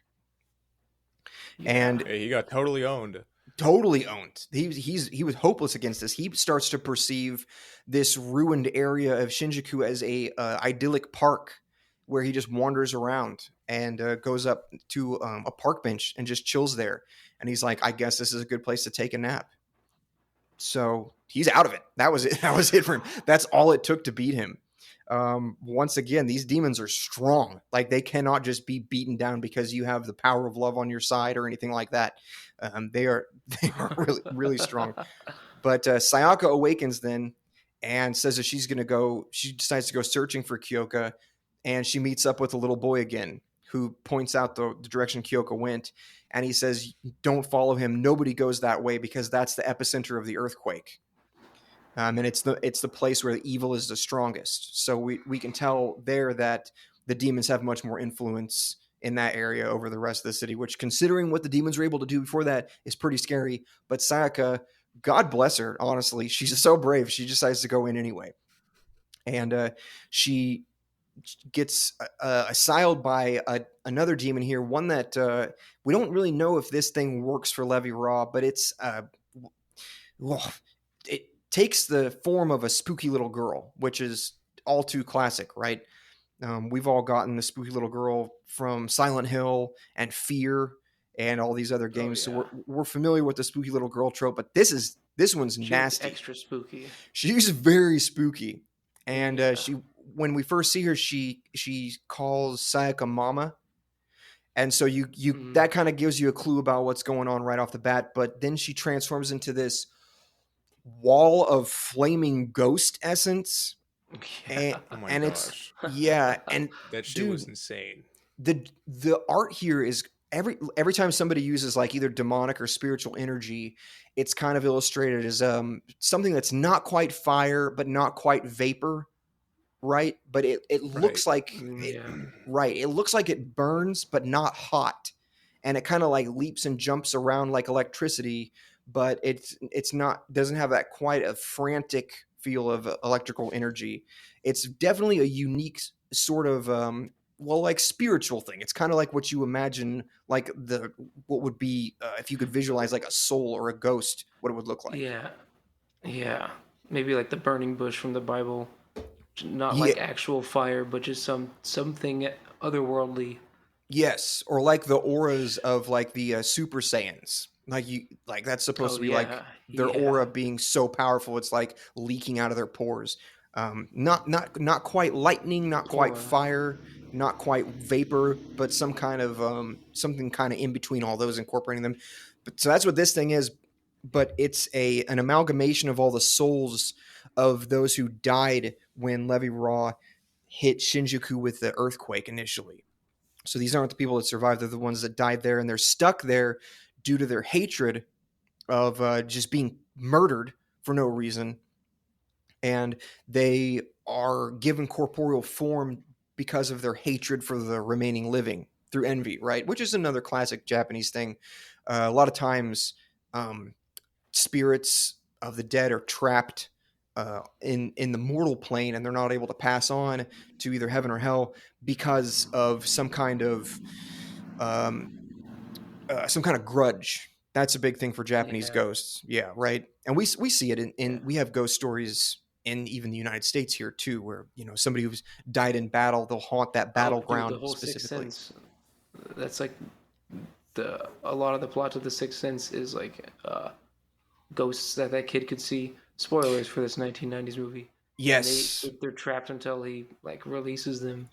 Speaker 1: And
Speaker 2: he got totally owned.
Speaker 1: He was hopeless against this. He starts to perceive this ruined area of Shinjuku as a idyllic park, where he just wanders around and goes up to a park bench and just chills there. And he's like, I guess this is a good place to take a nap. So he's out of it. That was it. That was it for him. That's all it took to beat him. Once again, these demons are strong. Like they cannot just be beaten down because you have the power of love on your side or anything like that. They are really, really strong. But Sayaka awakens then and says that she decides to go searching for Kyoka, and she meets up with a little boy again, who points out the direction Kyoka went. And he says, don't follow him. Nobody goes that way, because that's the epicenter of the earthquake. And it's the place where the evil is the strongest. So we can tell there that the demons have much more influence in that area over the rest of the city, which, considering what the demons were able to do before that, is pretty scary. But Sayaka, God bless her, honestly, she's so brave. She decides to go in anyway. And she gets assailed by another demon here, one that we don't really know if this thing works for Levi Ra, but it takes the form of a spooky little girl, which is all too classic, right? We've all gotten the spooky little girl from Silent Hill and Fear, and all these other games.
Speaker 3: yeah.
Speaker 1: So we're familiar with the spooky little girl trope, but this one's
Speaker 3: She was
Speaker 1: nasty.
Speaker 3: extra spooky.
Speaker 1: She's very spooky, and
Speaker 3: Yeah.
Speaker 1: she when we first see her, she calls Sayaka Mama, and so you that kind of gives you a clue about what's going on right off the bat. But then she transforms into this wall of flaming ghost essence,
Speaker 3: Yeah.
Speaker 2: Oh my
Speaker 1: and it's
Speaker 2: gosh,
Speaker 1: and
Speaker 2: that shit was
Speaker 1: dude,
Speaker 2: insane.
Speaker 1: the art here is every time somebody uses like either demonic or spiritual energy, it's kind of illustrated as something that's not quite fire but not quite vapor, right? But it
Speaker 2: Right.
Speaker 1: looks like
Speaker 3: Yeah.
Speaker 1: right, it looks like it burns but not hot, and it kind of like leaps and jumps around like electricity, but it's not, doesn't have that quite a frantic feel of electrical energy. It's definitely a unique sort of well, like spiritual thing. It's kind of like what you imagine, like the what would be if you could visualize like a soul or a ghost, what it would look like.
Speaker 3: Yeah. Yeah. Maybe like the burning bush from the Bible. Not
Speaker 1: Yeah,
Speaker 3: like actual fire, but just something otherworldly.
Speaker 1: yes, or like the auras of like the Super Saiyans. Like that's supposed
Speaker 3: Oh
Speaker 1: to be like
Speaker 3: yeah.
Speaker 1: their
Speaker 3: Yeah.
Speaker 1: aura being so powerful it's like leaking out of their pores. Not quite lightning, not quite
Speaker 3: Aura.
Speaker 1: fire, not quite vapor, but some kind of something kind of in between all those, incorporating them. But so that's what this thing is. But it's an amalgamation of all the souls of those who died when Levy Raw hit Shinjuku with the earthquake initially. So these aren't the people that survived; they're the ones that died there, and they're stuck there due to their hatred of just being murdered for no reason, and they are given corporeal form because of their hatred for the remaining living through envy, right? Which is another classic Japanese thing. A lot of times, um, spirits of the dead are trapped in the mortal plane, and they're not able to pass on to either heaven or hell because of um, some kind of grudge. That's a big thing for Japanese
Speaker 3: Yeah.
Speaker 1: ghosts. Yeah, right. And we see it
Speaker 3: Yeah.
Speaker 1: we have ghost stories in even the United States here too, where somebody who's died in battle, they'll haunt that
Speaker 3: Oh, dude, the
Speaker 1: battleground
Speaker 3: whole Sixth
Speaker 1: specifically.
Speaker 3: Sense. That's like a lot of the plot of the Sixth Sense is like ghosts that kid could see. Spoilers for this 1990s movie. And
Speaker 1: Yes,
Speaker 3: they're trapped until he like releases them.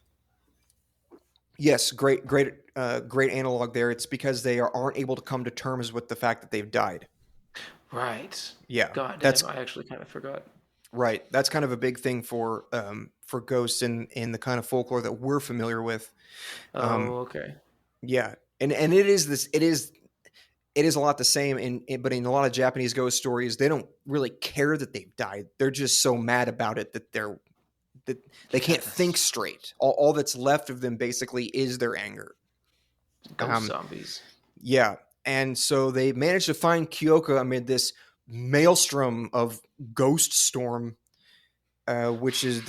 Speaker 1: yes, great analog there. It's because they aren't able to come to terms with the fact that they've died.
Speaker 3: Right.
Speaker 1: Yeah,
Speaker 3: God
Speaker 1: that's
Speaker 3: damn, I actually kind of forgot.
Speaker 1: right. That's kind of a big thing for ghosts in the kind of folklore that we're familiar with. Um,
Speaker 3: Oh, okay.
Speaker 1: yeah, and it is a lot the same but in a lot of Japanese ghost stories, they don't really care that they've died. They're just so mad about it that they can't think
Speaker 3: Yes.
Speaker 1: straight. All that's left of them basically is their anger.
Speaker 3: Ghost zombies.
Speaker 1: Yeah, and so they managed to find Kyoko amid this maelstrom of ghost storm, which is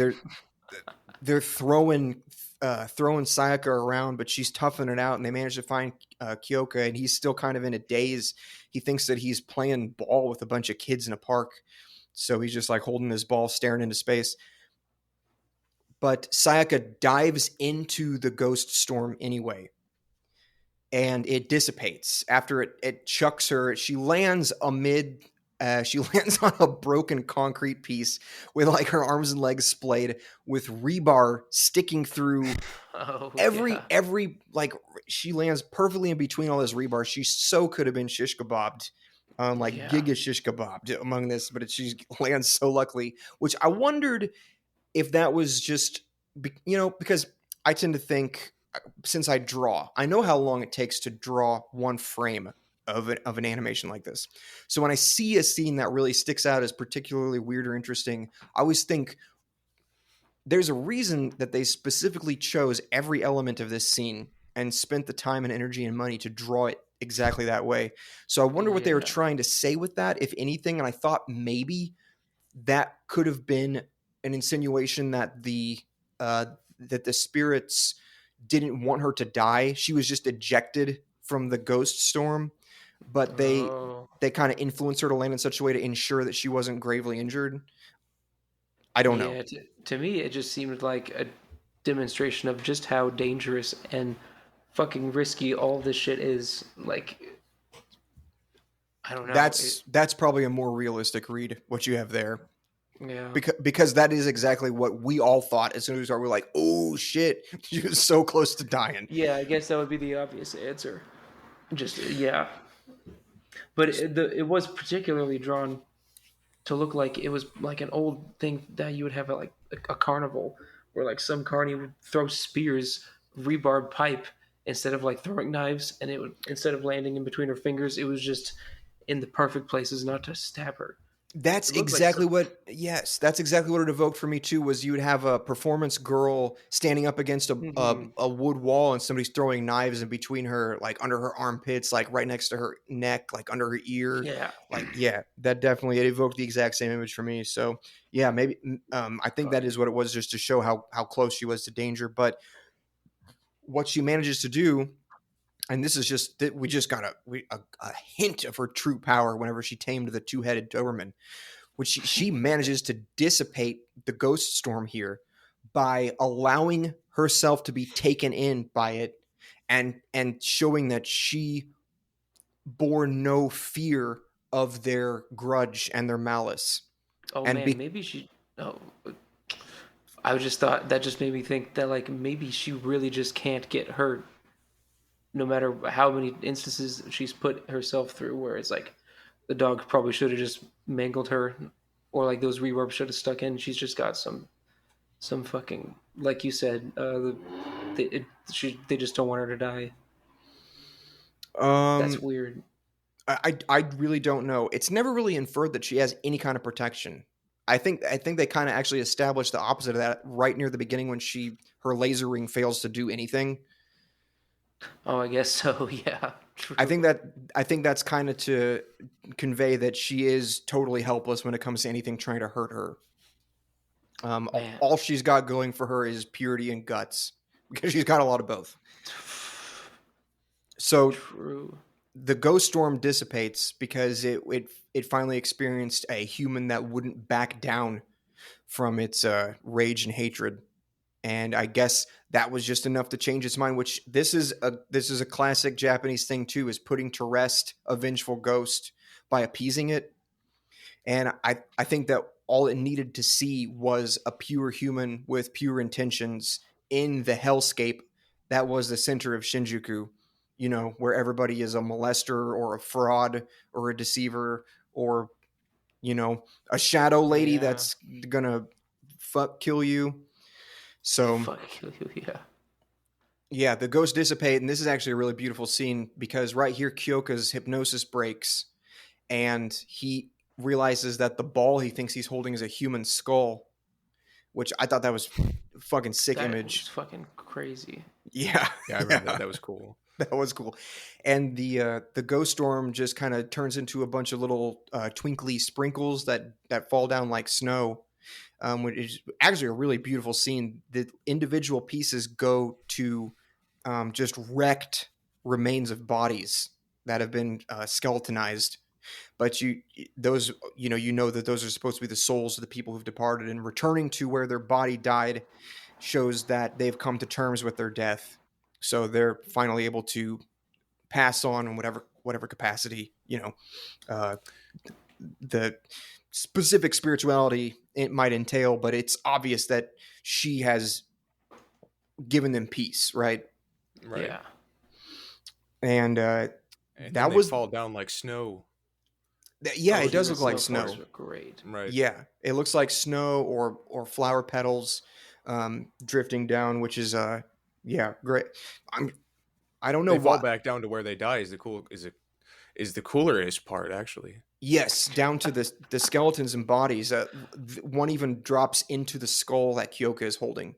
Speaker 1: they're throwing Sayaka around, but she's toughing it out, and they manage to find Kyoka, and he's still kind of in a daze. He thinks that he's playing ball with a bunch of kids in a park, so he's just like holding his ball, staring into space. But Sayaka dives into the ghost storm anyway, and it dissipates after it chucks her. She lands amid. She lands on a broken concrete piece with like her arms and legs splayed, with rebar sticking through
Speaker 3: Oh
Speaker 1: every
Speaker 3: yeah.
Speaker 1: every like she lands perfectly in between all this rebar. She so could have been shish kebabbed, like
Speaker 3: Yeah.
Speaker 1: giga shish kebabbed among this, but she lands so luckily. Which I wondered if that was just because I tend to think, since I draw, I know how long it takes to draw one frame of an animation like this. So when I see a scene that really sticks out as particularly weird or interesting, I always think there's a reason that they specifically chose every element of this scene and spent the time and energy and money to draw it exactly that way. So I wonder what they were
Speaker 3: Yeah.
Speaker 1: trying to say with that, if anything. And I thought maybe that could have been an insinuation that the spirits didn't want her to die. She was just ejected from the ghost storm, but
Speaker 3: Oh.
Speaker 1: they kind of influenced her to land in such a way to ensure that she wasn't gravely injured. I don't know.
Speaker 3: Yeah. To me, it just seemed like a demonstration of just how dangerous and fucking risky all this shit is. Like, I don't know.
Speaker 1: That's probably a more realistic read, what you have there.
Speaker 3: Yeah.
Speaker 1: Because that is exactly what we all thought as soon as we were like, oh shit, she was so close to dying.
Speaker 3: Yeah, I guess that would be the obvious answer. Just yeah, but it was particularly drawn to look like it was like an old thing that you would have at like a carnival, where like some carny would throw spears, rebarb pipe instead of like throwing knives, and it would, instead of landing in between her fingers, it was just in the perfect places not to stab her.
Speaker 1: That's exactly what it evoked for me too. Was you would have a performance girl standing up against a wood wall, and somebody's throwing knives in between her, like under her armpits, like right next to her neck, like under her ear.
Speaker 3: Yeah,
Speaker 1: That definitely, it evoked the exact same image for me. So yeah, maybe I think that is what it was, just to show how close she was to danger. But what she manages to do, and this is just, we just got a hint of her true power whenever she tamed the two-headed Doberman, which she manages to dissipate the ghost storm here by allowing herself to be taken in by it, and showing that she bore no fear of their grudge and their malice.
Speaker 3: Oh
Speaker 1: and
Speaker 3: man, maybe she. Oh, I just thought that just made me think that like maybe she really just can't get hurt, no matter how many instances she's put herself through. Where it's like the dog probably should have just mangled her, or like those reverbs should have stuck in. She's just got some fucking, like you said, they just don't want her to die. That's weird.
Speaker 1: I really don't know. It's never really inferred that she has any kind of protection. I think they kind of actually established the opposite of that right near the beginning, when her laser ring fails to do anything.
Speaker 3: Oh, I guess so. Yeah. True.
Speaker 1: I think that's kind of to convey that she is totally helpless when it comes to anything trying to hurt her. All she's got going for her is purity and guts, because she's got a lot of both. So
Speaker 3: true.
Speaker 1: The ghost storm dissipates because it finally experienced a human that wouldn't back down from its rage and hatred. And I guess that was just enough to change its mind, which this is a classic Japanese thing too, is putting to rest a vengeful ghost by appeasing it. And I think that all it needed to see was a pure human with pure intentions in the hellscape that was the center of Shinjuku, where everybody is a molester or a fraud or a deceiver, or, a shadow lady that's gonna kill you. So yeah, the ghosts dissipate, and this is actually a really beautiful scene, because right here Kyoka's hypnosis breaks, and he realizes that the ball he thinks he's holding is a human skull, which I thought that was fucking sick image.
Speaker 3: Was fucking crazy.
Speaker 1: Yeah,
Speaker 2: I remember that. That was cool.
Speaker 1: That was cool. And the ghost storm just kind of turns into a bunch of little twinkly sprinkles that fall down like snow, which is actually a really beautiful scene. The individual pieces go to just wrecked remains of bodies that have been skeletonized. But you know that those are supposed to be the souls of the people who've departed, and returning to where their body died shows that they've come to terms with their death. So they're finally able to pass on in whatever capacity, the specific spirituality it might entail, but it's obvious that she has given them peace, right?
Speaker 2: Right.
Speaker 3: Yeah.
Speaker 1: And
Speaker 2: that was fall down like snow.
Speaker 1: It does look like snow.
Speaker 3: Great.
Speaker 2: Right.
Speaker 1: Yeah, it looks like snow or flower petals drifting down, which is great. I don't know
Speaker 2: they fall back down to where they die is the coolest part, actually.
Speaker 1: Yes, down to the skeletons and bodies. One even drops into the skull that Kyoka is holding,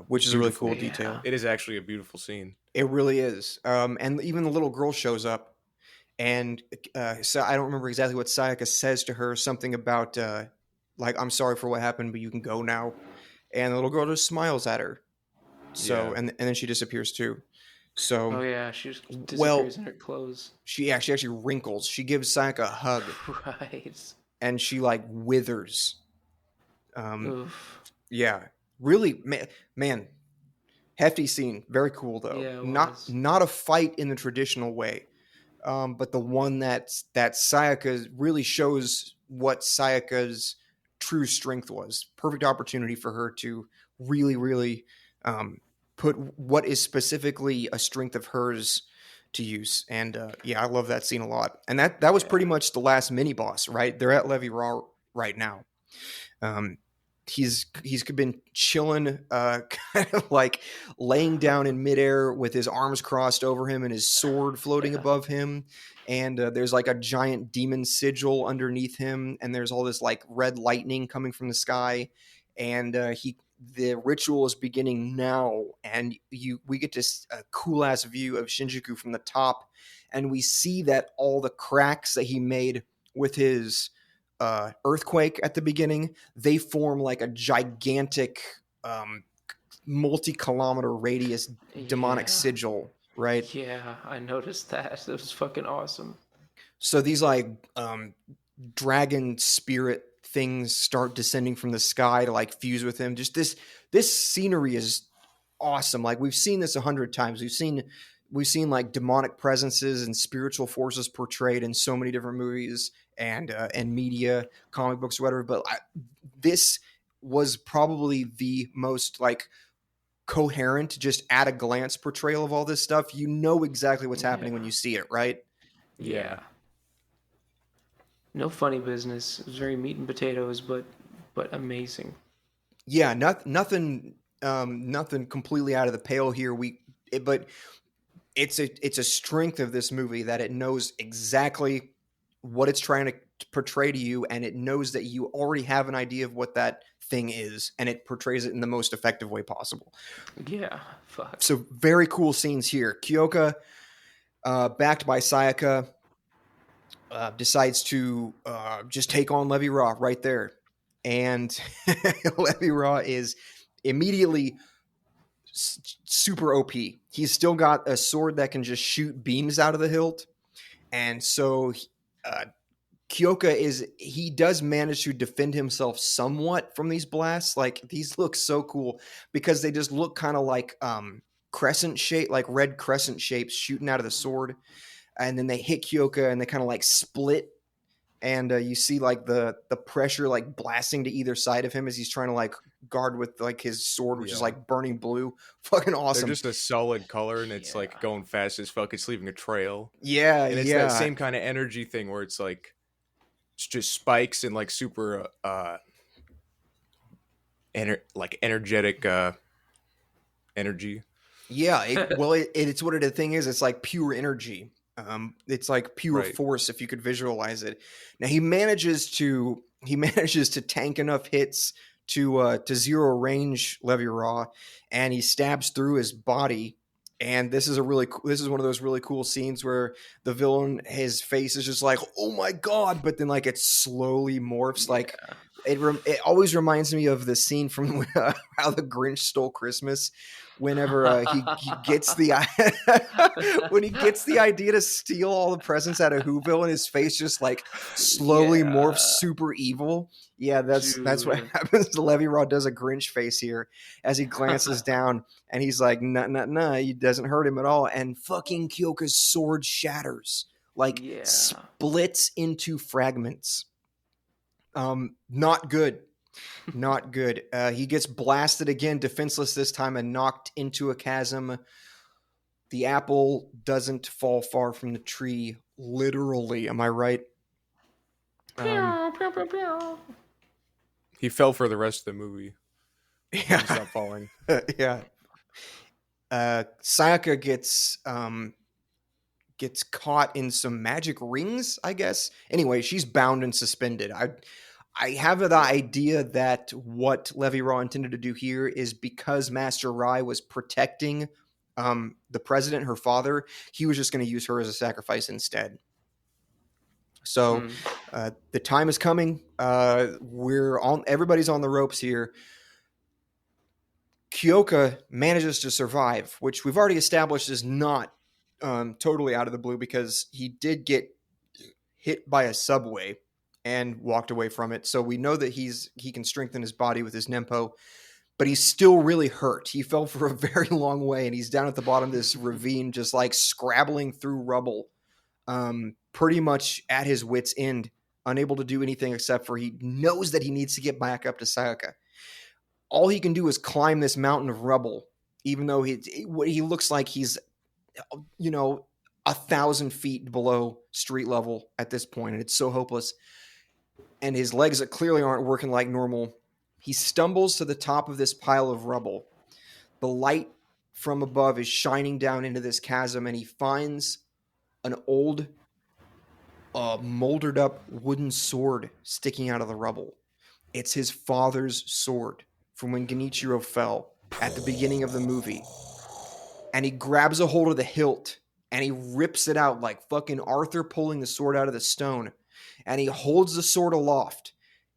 Speaker 1: which is a really cool detail.
Speaker 2: It is actually a beautiful scene.
Speaker 1: It really is. And even the little girl shows up, and so I don't remember exactly what Sayaka says to her. Something about like, "I'm sorry for what happened, but you can go now." And the little girl just smiles at her. So and then she disappears too. So
Speaker 3: she just disappears in her clothes.
Speaker 1: She actually wrinkles. She gives Sayaka a hug.
Speaker 3: Right.
Speaker 1: And she like withers. Yeah, really, man. Hefty scene, very cool though.
Speaker 3: Yeah, it was.
Speaker 1: Not a fight in the traditional way, but the one that Sayaka really shows what Sayaka's true strength was. Perfect opportunity for her to really, really put what is specifically a strength of hers to use. And yeah, I love that scene a lot. And that was pretty much the last mini boss, right? They're at Levy Raw right now. He's been chilling, kind of like laying down in midair with his arms crossed over him and his sword floating above him. And there's like a giant demon sigil underneath him, and there's all this like red lightning coming from the sky. And the ritual is beginning now, and we get this cool ass view of Shinjuku from the top, and we see that all the cracks that he made with his earthquake at the beginning, they form like a gigantic multi-kilometer radius demonic sigil, right?
Speaker 3: Yeah, I noticed that. It was fucking awesome.
Speaker 1: So these like dragon spirit things start descending from the sky to like fuse with him. Just this scenery is awesome. Like we've seen this 100 times. We've seen like demonic presences and spiritual forces portrayed in so many different movies and media, comic books, whatever. But this was probably the most like coherent, just at a glance portrayal of all this stuff. You know exactly what's happening when you see it, right?
Speaker 3: Yeah. No funny business. It was very meat and potatoes, but amazing.
Speaker 1: Yeah, nothing completely out of the pale here. But it's a strength of this movie that it knows exactly what it's trying to portray to you, and it knows that you already have an idea of what that thing is, and it portrays it in the most effective way possible.
Speaker 3: Yeah, fuck.
Speaker 1: So very cool scenes here. Kyoka, backed by Sayaka, decides to just take on Levy Raw right there, and Levy Raw is immediately super OP. He's still got a sword that can just shoot beams out of the hilt, and so Kyoka he does manage to defend himself somewhat from these blasts. Like these look so cool because they just look kind of like crescent shape, like red crescent shapes shooting out of the sword, and then they hit Kyoka and they kind of like split. And you see like the pressure like blasting to either side of him as he's trying to like guard with like his sword, which is like burning blue. Fucking awesome.
Speaker 2: They're just a solid color, and it's like going fast as fuck. It's leaving a trail.
Speaker 1: Yeah,
Speaker 2: and it's that same kind of energy thing where it's like it's just spikes and like super like energetic energy.
Speaker 1: Yeah, it's what the thing is. It's like pure energy. It's like pure force if you could visualize it. Now he manages to tank enough hits to zero range Levy Raw, and he stabs through his body. And this is one of those really cool scenes where the villain, his face is just like, oh my god, but then like it slowly morphs. Like it always reminds me of the scene from How the Grinch Stole Christmas. Whenever he gets the when he gets the idea to steal all the presents out of Whoville, and his face just like slowly morphs super evil. Yeah, that's what happens to Levy Raw. Does a Grinch face here as he glances down, and he's like, nah, he doesn't hurt him at all. And fucking Kyoka's sword shatters, like splits into fragments. Not good. Not good. He gets blasted again, defenseless this time, and knocked into a chasm. The apple doesn't fall far from the tree, literally. Am I right?
Speaker 2: He fell for the rest of the movie.
Speaker 1: Yeah.
Speaker 2: He's not falling.
Speaker 1: Yeah. Sayaka gets caught in some magic rings, I guess. Anyway, she's bound and suspended. I have the idea that what Levy Raw intended to do here is because Master Rai was protecting the president, her father, he was just going to use her as a sacrifice instead. So the time is coming. Everybody's on the ropes here. Kyoka manages to survive, which we've already established is not totally out of the blue because he did get hit by a subway and walked away from it. So we know that he can strengthen his body with his Nempo. but he's still really hurt. He fell for a very long way, and he's down at the bottom of this ravine, just like scrabbling through rubble, pretty much at his wit's end, unable to do anything except for he knows that he needs to get back up to Sayaka. All he can do is climb this mountain of rubble, even though he looks like he's, 1,000 feet below street level at this point, and it's so hopeless. And his legs that clearly aren't working like normal. He stumbles to the top of this pile of rubble. The light from above is shining down into this chasm, and he finds an old, moldered up wooden sword sticking out of the rubble. It's his father's sword from when Genichiro fell at the beginning of the movie. And he grabs a hold of the hilt and he rips it out like fucking Arthur pulling the sword out of the stone. And he holds the sword aloft.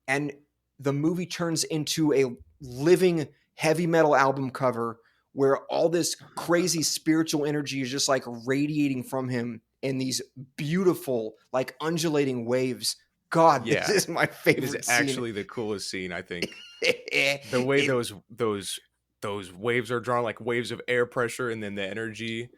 Speaker 1: And the movie turns into a living heavy metal album cover where all this crazy spiritual energy is just like radiating from him in these beautiful, like undulating waves. God, this is my favorite scene.
Speaker 2: It is actually the coolest scene, I think. The way those waves are drawn, like waves of air pressure, and then the energy,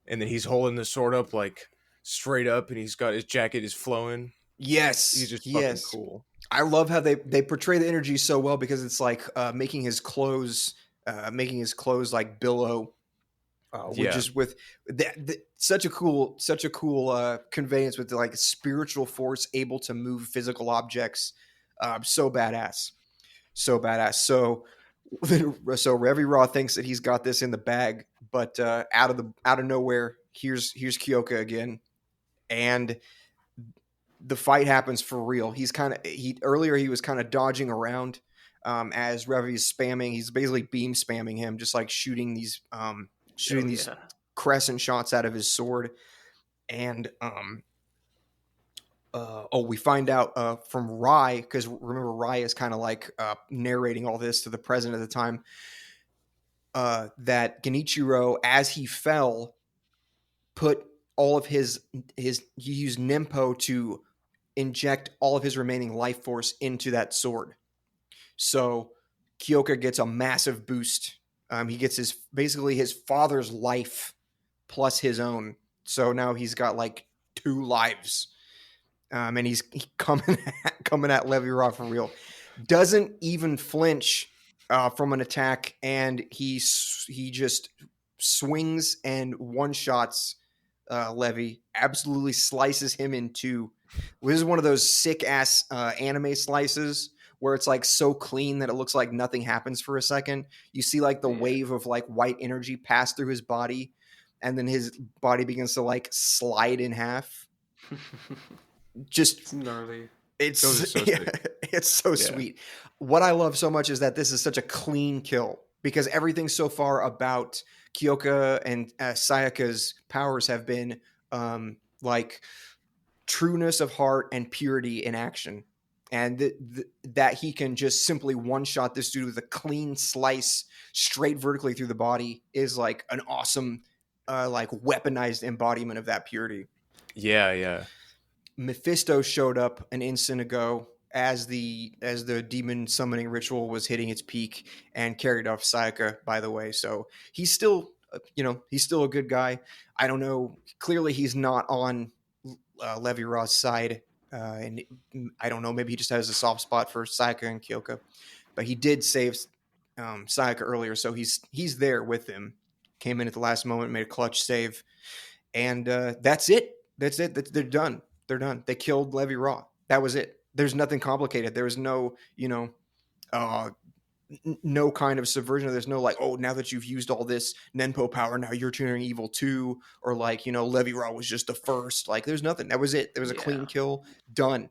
Speaker 2: and then he's holding the sword up like straight up, and he's got his jacket is flowing.
Speaker 1: Yes,
Speaker 2: he's just fucking cool.
Speaker 1: I love how they portray the energy so well because it's like making his clothes like billow, which is with such a cool conveyance with like spiritual force able to move physical objects. So badass. So Revi Raw thinks that he's got this in the bag, but out of nowhere, here's Kyoka again, and the fight happens for real. Earlier he was kind of dodging around as Revi is spamming. He's basically beam spamming him, just like shooting these crescent shots out of his sword, and we find out from Rai, because remember Rai is kind of like narrating all this to the president at the time, that Genichiro, as he fell, put all of he used Nempo to inject all of his remaining life force into that sword. So Kyoka gets a massive boost. He gets his father's life plus his own. So now he's got like 2 lives. And he's coming at Levi Raw for real. Doesn't even flinch from an attack, and he just swings and one-shots Levi, absolutely slices him in 2. This is one of those sick-ass anime slices where it's like so clean that it looks like nothing happens for a second. You see like the wave of like white energy pass through his body, and then his body begins to like slide in half. Just
Speaker 3: gnarly.
Speaker 1: It's so sweet. What I love so much is that this is such a clean kill, because everything so far about Kyoka and Sayaka's powers have been like trueness of heart and purity in action, and that he can just simply one-shot this dude with a clean slice straight vertically through the body is like an awesome like weaponized embodiment of that purity.
Speaker 2: Yeah.
Speaker 1: Mephisto showed up an instant ago as the demon summoning ritual was hitting its peak and carried off Sayaka, by the way. So he's still a good guy. I don't know. Clearly he's not on Levi Raw's side. And I don't know. Maybe he just has a soft spot for Sayaka and Kyoka, but he did save Sayaka earlier. So he's there with him. Came in at the last moment, made a clutch save. And that's it. They're done. They're done. They killed Levi Raw. That was it. There's nothing complicated. There was no, no kind of subversion. There's no like, oh, now that you've used all this Nenpo power, now you're turning evil too. Or like, Levi Raw was just the first. Like, there's nothing. That was it. There was a clean kill. Done.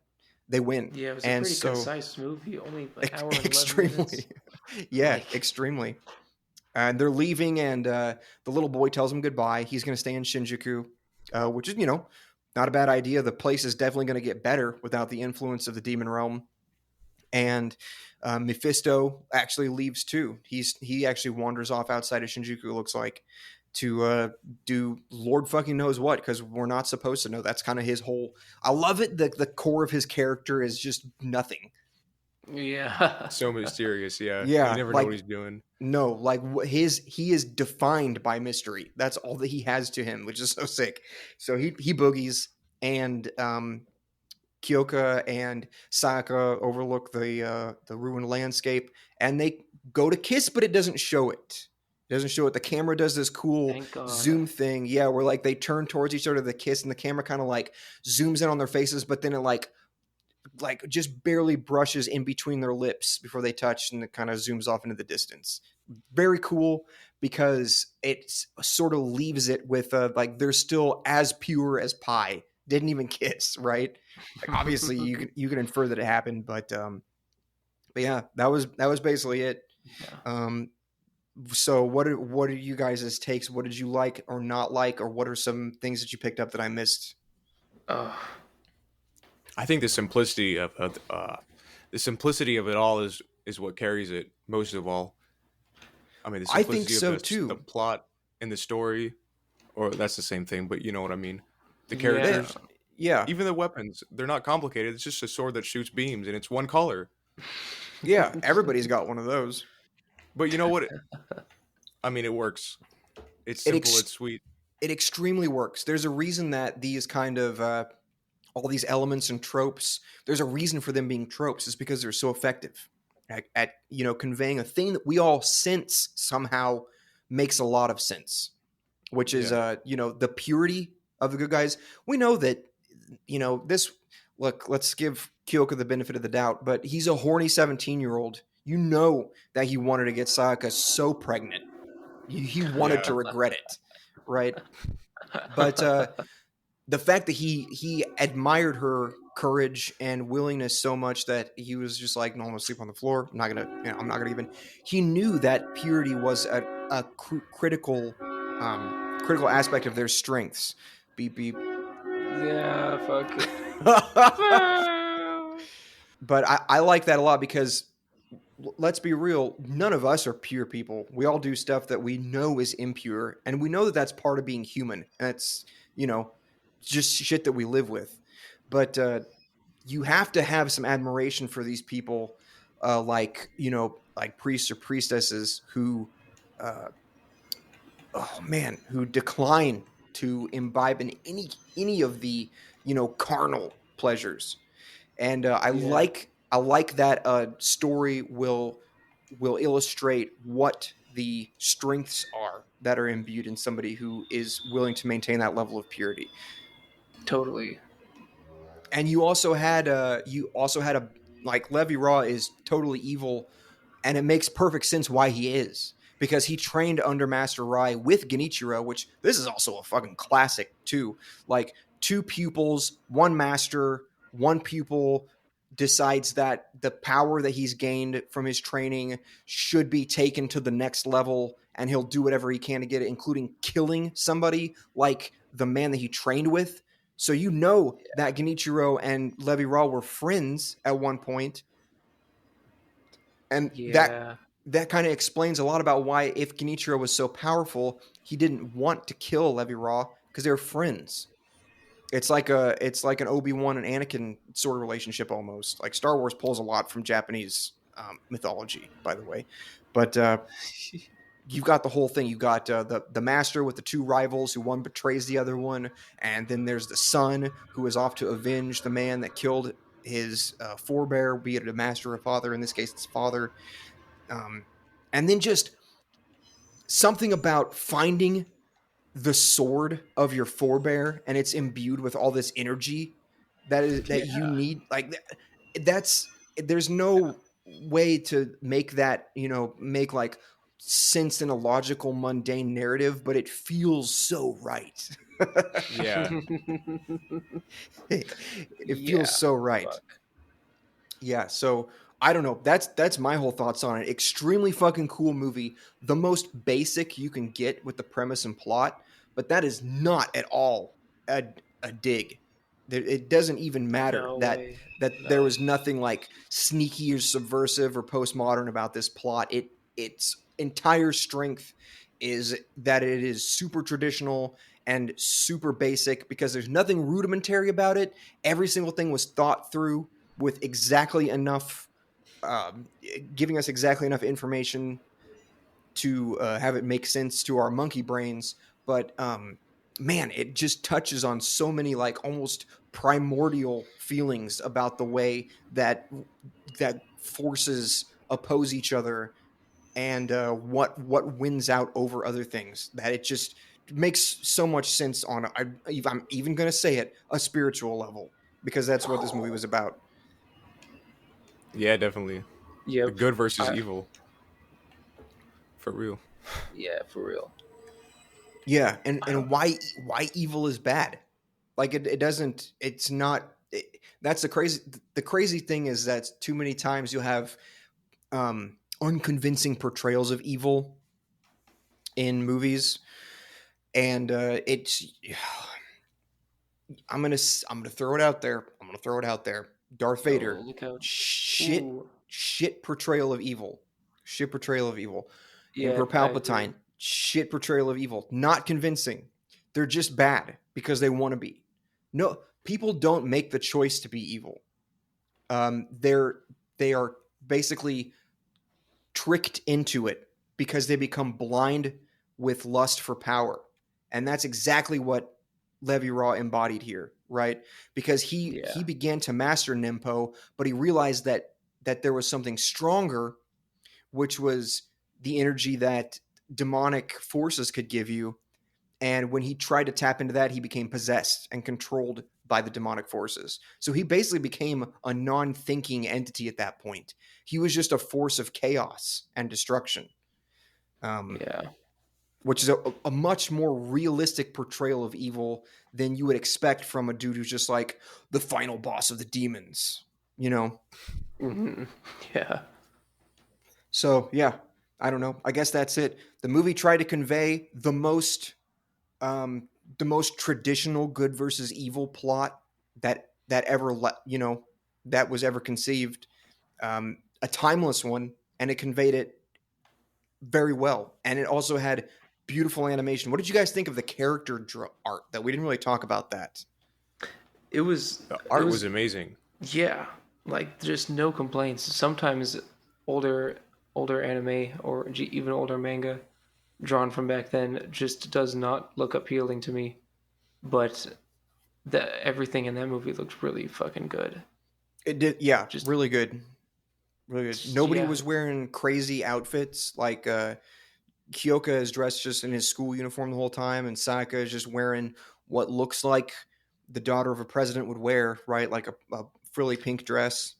Speaker 1: They win.
Speaker 3: Yeah, it was a pretty concise movie. Only an hour and 11 minutes.
Speaker 1: Extremely. And they're leaving, and the little boy tells him goodbye. He's going to stay in Shinjuku, which is, not a bad idea. The place is definitely going to get better without the influence of the demon realm. And Mephisto actually leaves too. He actually wanders off outside of Shinjuku, it looks like, to do Lord fucking knows what, because we're not supposed to know. That's kind of his whole... I love it. The core of his character is just nothing.
Speaker 3: Yeah.
Speaker 2: So mysterious, yeah. You
Speaker 1: Yeah,
Speaker 2: never know what
Speaker 1: like
Speaker 2: he's doing.
Speaker 1: no, like he is defined by mystery. That's all that he has to him, which is so sick. So he boogies, and Kyoka and Sayaka overlook the ruined landscape, and they go to kiss, but it doesn't show it. It doesn't show it. The camera does this cool
Speaker 3: Thank God.
Speaker 1: zoom thing, yeah, where like they turn towards each other to kiss, and the camera kind of like zooms in on their faces, but then it like just barely brushes in between their lips before they touch, and it kind of zooms off into the distance. Very cool because it sort of leaves it with like they're still as pure as pie. Didn't even kiss, right? Like obviously you can infer that it happened, but yeah, that was basically it.
Speaker 3: Yeah.
Speaker 1: So what are you guys' takes? What did you like or not like, or what are some things that you picked up that I missed?
Speaker 3: Oh,
Speaker 2: I think the simplicity of it all is what carries it most of all. I mean, the
Speaker 1: I think
Speaker 2: simplicity of
Speaker 1: so
Speaker 2: the
Speaker 1: too.
Speaker 2: plot and the story, or that's the same thing, but you know what I mean. The
Speaker 3: yeah.
Speaker 2: characters,
Speaker 1: Yeah,
Speaker 2: even the weapons, they're not complicated. It's just a sword that shoots beams, and it's one color.
Speaker 1: yeah, everybody's got one of those.
Speaker 2: But you know what? I mean, it works. It's
Speaker 1: It
Speaker 2: simple. It's sweet.
Speaker 1: it extremely works. There's a reason that these kind of all these elements and tropes. There's a reason for them being tropes. Is because they're so effective at conveying a thing that we all sense somehow makes a lot of sense, which is
Speaker 2: Yeah.
Speaker 1: the purity of the good guys. We know that this. Look, let's give Kyoka the benefit of the doubt, but he's a horny 17-year-old. You know that he wanted to get Sayaka so pregnant. He wanted to
Speaker 2: Yeah.
Speaker 1: regret it, right? But the fact that he admired her courage and willingness so much that he was just like, no, I'm gonna sleep on the floor. I'm not gonna even. He knew that purity was critical aspect of their strengths. Beep beep.
Speaker 3: Yeah, fuck it.
Speaker 1: But I like that a lot because let's be real, none of us are pure people. We all do stuff that we know is impure, and we know that that's part of being human. And it's, just shit that we live with. But you have to have some admiration for these people, like priests or priestesses who, uh, oh man, who decline to imbibe in any of the, carnal pleasures. And
Speaker 3: Yeah,
Speaker 1: I like that a story will illustrate what the strengths are that are imbued in somebody who is willing to maintain that level of purity.
Speaker 3: totally.
Speaker 1: And you also had a like Levi Raw is totally evil, and it makes perfect sense why he is, because he trained under Master Rai with Genichiro, which this is also a fucking classic too. Like two pupils, one master, one pupil decides that the power that he's gained from his training should be taken to the next level, and he'll do whatever he can to get it, including killing somebody like the man that he trained with. So you know that Genichiro and Levi Raw were friends at one point, and that
Speaker 3: Yeah,
Speaker 1: that kind of explains a lot about why, if Genichiro was so powerful, he didn't want to kill Levi Raw because they were friends. It's like an Obi-Wan and Anakin sort of relationship almost. Like Star Wars pulls a lot from Japanese mythology, by the way. But you've got the whole thing. You've got the master with the two rivals, who one betrays the other one, and then there's the son who is off to avenge the man that killed his forebear, be it a master or a father. In this case, it's father. Um, and then just something about finding the sword of your forebear, and it's imbued with all this energy that you
Speaker 3: yeah,
Speaker 1: need. Like that's there's no way to make that make like sense in a logical mundane narrative, but it feels so right.
Speaker 2: Yeah.
Speaker 1: It feels
Speaker 3: yeah.
Speaker 1: so right.
Speaker 3: Fuck.
Speaker 1: Yeah, so I don't know. That's my whole thoughts on it. Extremely fucking cool movie. The most basic you can get with the premise and plot, but that is not at all a dig. It doesn't even matter
Speaker 3: No
Speaker 1: that
Speaker 3: way.
Speaker 1: there
Speaker 3: No.
Speaker 1: was nothing like sneaky or subversive or postmodern about this plot. Its entire strength is that it is super traditional and super basic, because there's nothing rudimentary about it. Every single thing was thought through with exactly enough um, giving us exactly enough information to have it make sense to our monkey brains. But man, it just touches on so many like almost primordial feelings about the way that forces oppose each other, and what wins out over other things. That it just makes so much sense on I'm even going to say it, a spiritual level, because that's what this movie was about.
Speaker 2: Yeah, definitely. The
Speaker 3: Yep.
Speaker 2: good versus
Speaker 3: I,
Speaker 2: evil, for real.
Speaker 3: yeah, for real.
Speaker 1: Yeah,
Speaker 3: I don't.
Speaker 1: and why evil is bad? Like it doesn't. It's not. That's the crazy. The crazy thing is that too many times you'll have unconvincing portrayals of evil in movies, and it's. I'm gonna throw it out there. I'm gonna throw it out there. Darth
Speaker 3: Oh,
Speaker 1: Vader,
Speaker 3: look out.
Speaker 1: shit,
Speaker 3: Ooh.
Speaker 1: shit portrayal of evil, shit portrayal of evil.
Speaker 3: Yeah,
Speaker 1: Emperor
Speaker 3: I agree.
Speaker 1: Palpatine, shit portrayal of evil. Not convincing. They're just bad because they want to be. No, people don't make the choice to be evil. They are basically tricked into it because they become blind with lust for power, and that's exactly what Levi Raw embodied here, right? Because he
Speaker 3: Yeah.
Speaker 1: began to master Nimpo, but he realized that there was something stronger, which was the energy that demonic forces could give you. And when he tried to tap into that, he became possessed and controlled by the demonic forces. So he basically became a non thinking entity at that point. He was just a force of chaos and destruction, um,
Speaker 3: Yeah.
Speaker 1: which is a much more realistic portrayal of evil than you would expect from a dude who's just like the final boss of the demons, you know?
Speaker 3: Hmm. Yeah.
Speaker 1: So, yeah, I don't know. I guess that's it. The movie tried to convey um, the most traditional good versus evil plot that ever that was ever conceived, a timeless one, and it conveyed it very well, and it also had beautiful animation. What did you guys think of the character art? That we didn't really talk about that.
Speaker 3: It was.
Speaker 2: The
Speaker 3: It
Speaker 2: art was
Speaker 3: was.
Speaker 2: amazing.
Speaker 3: Yeah. Like just no complaints. Sometimes older older anime or even older manga drawn from back then just does not look appealing to me. But everything in that movie looked really fucking good.
Speaker 1: It did, yeah,
Speaker 3: Just,
Speaker 1: really good, really good.
Speaker 3: just
Speaker 1: Nobody
Speaker 3: yeah,
Speaker 1: was wearing crazy outfits like Kyoka is dressed just in his school uniform the whole time, and Sayaka is just wearing what looks like the daughter of a president would wear, right? Like a frilly pink dress.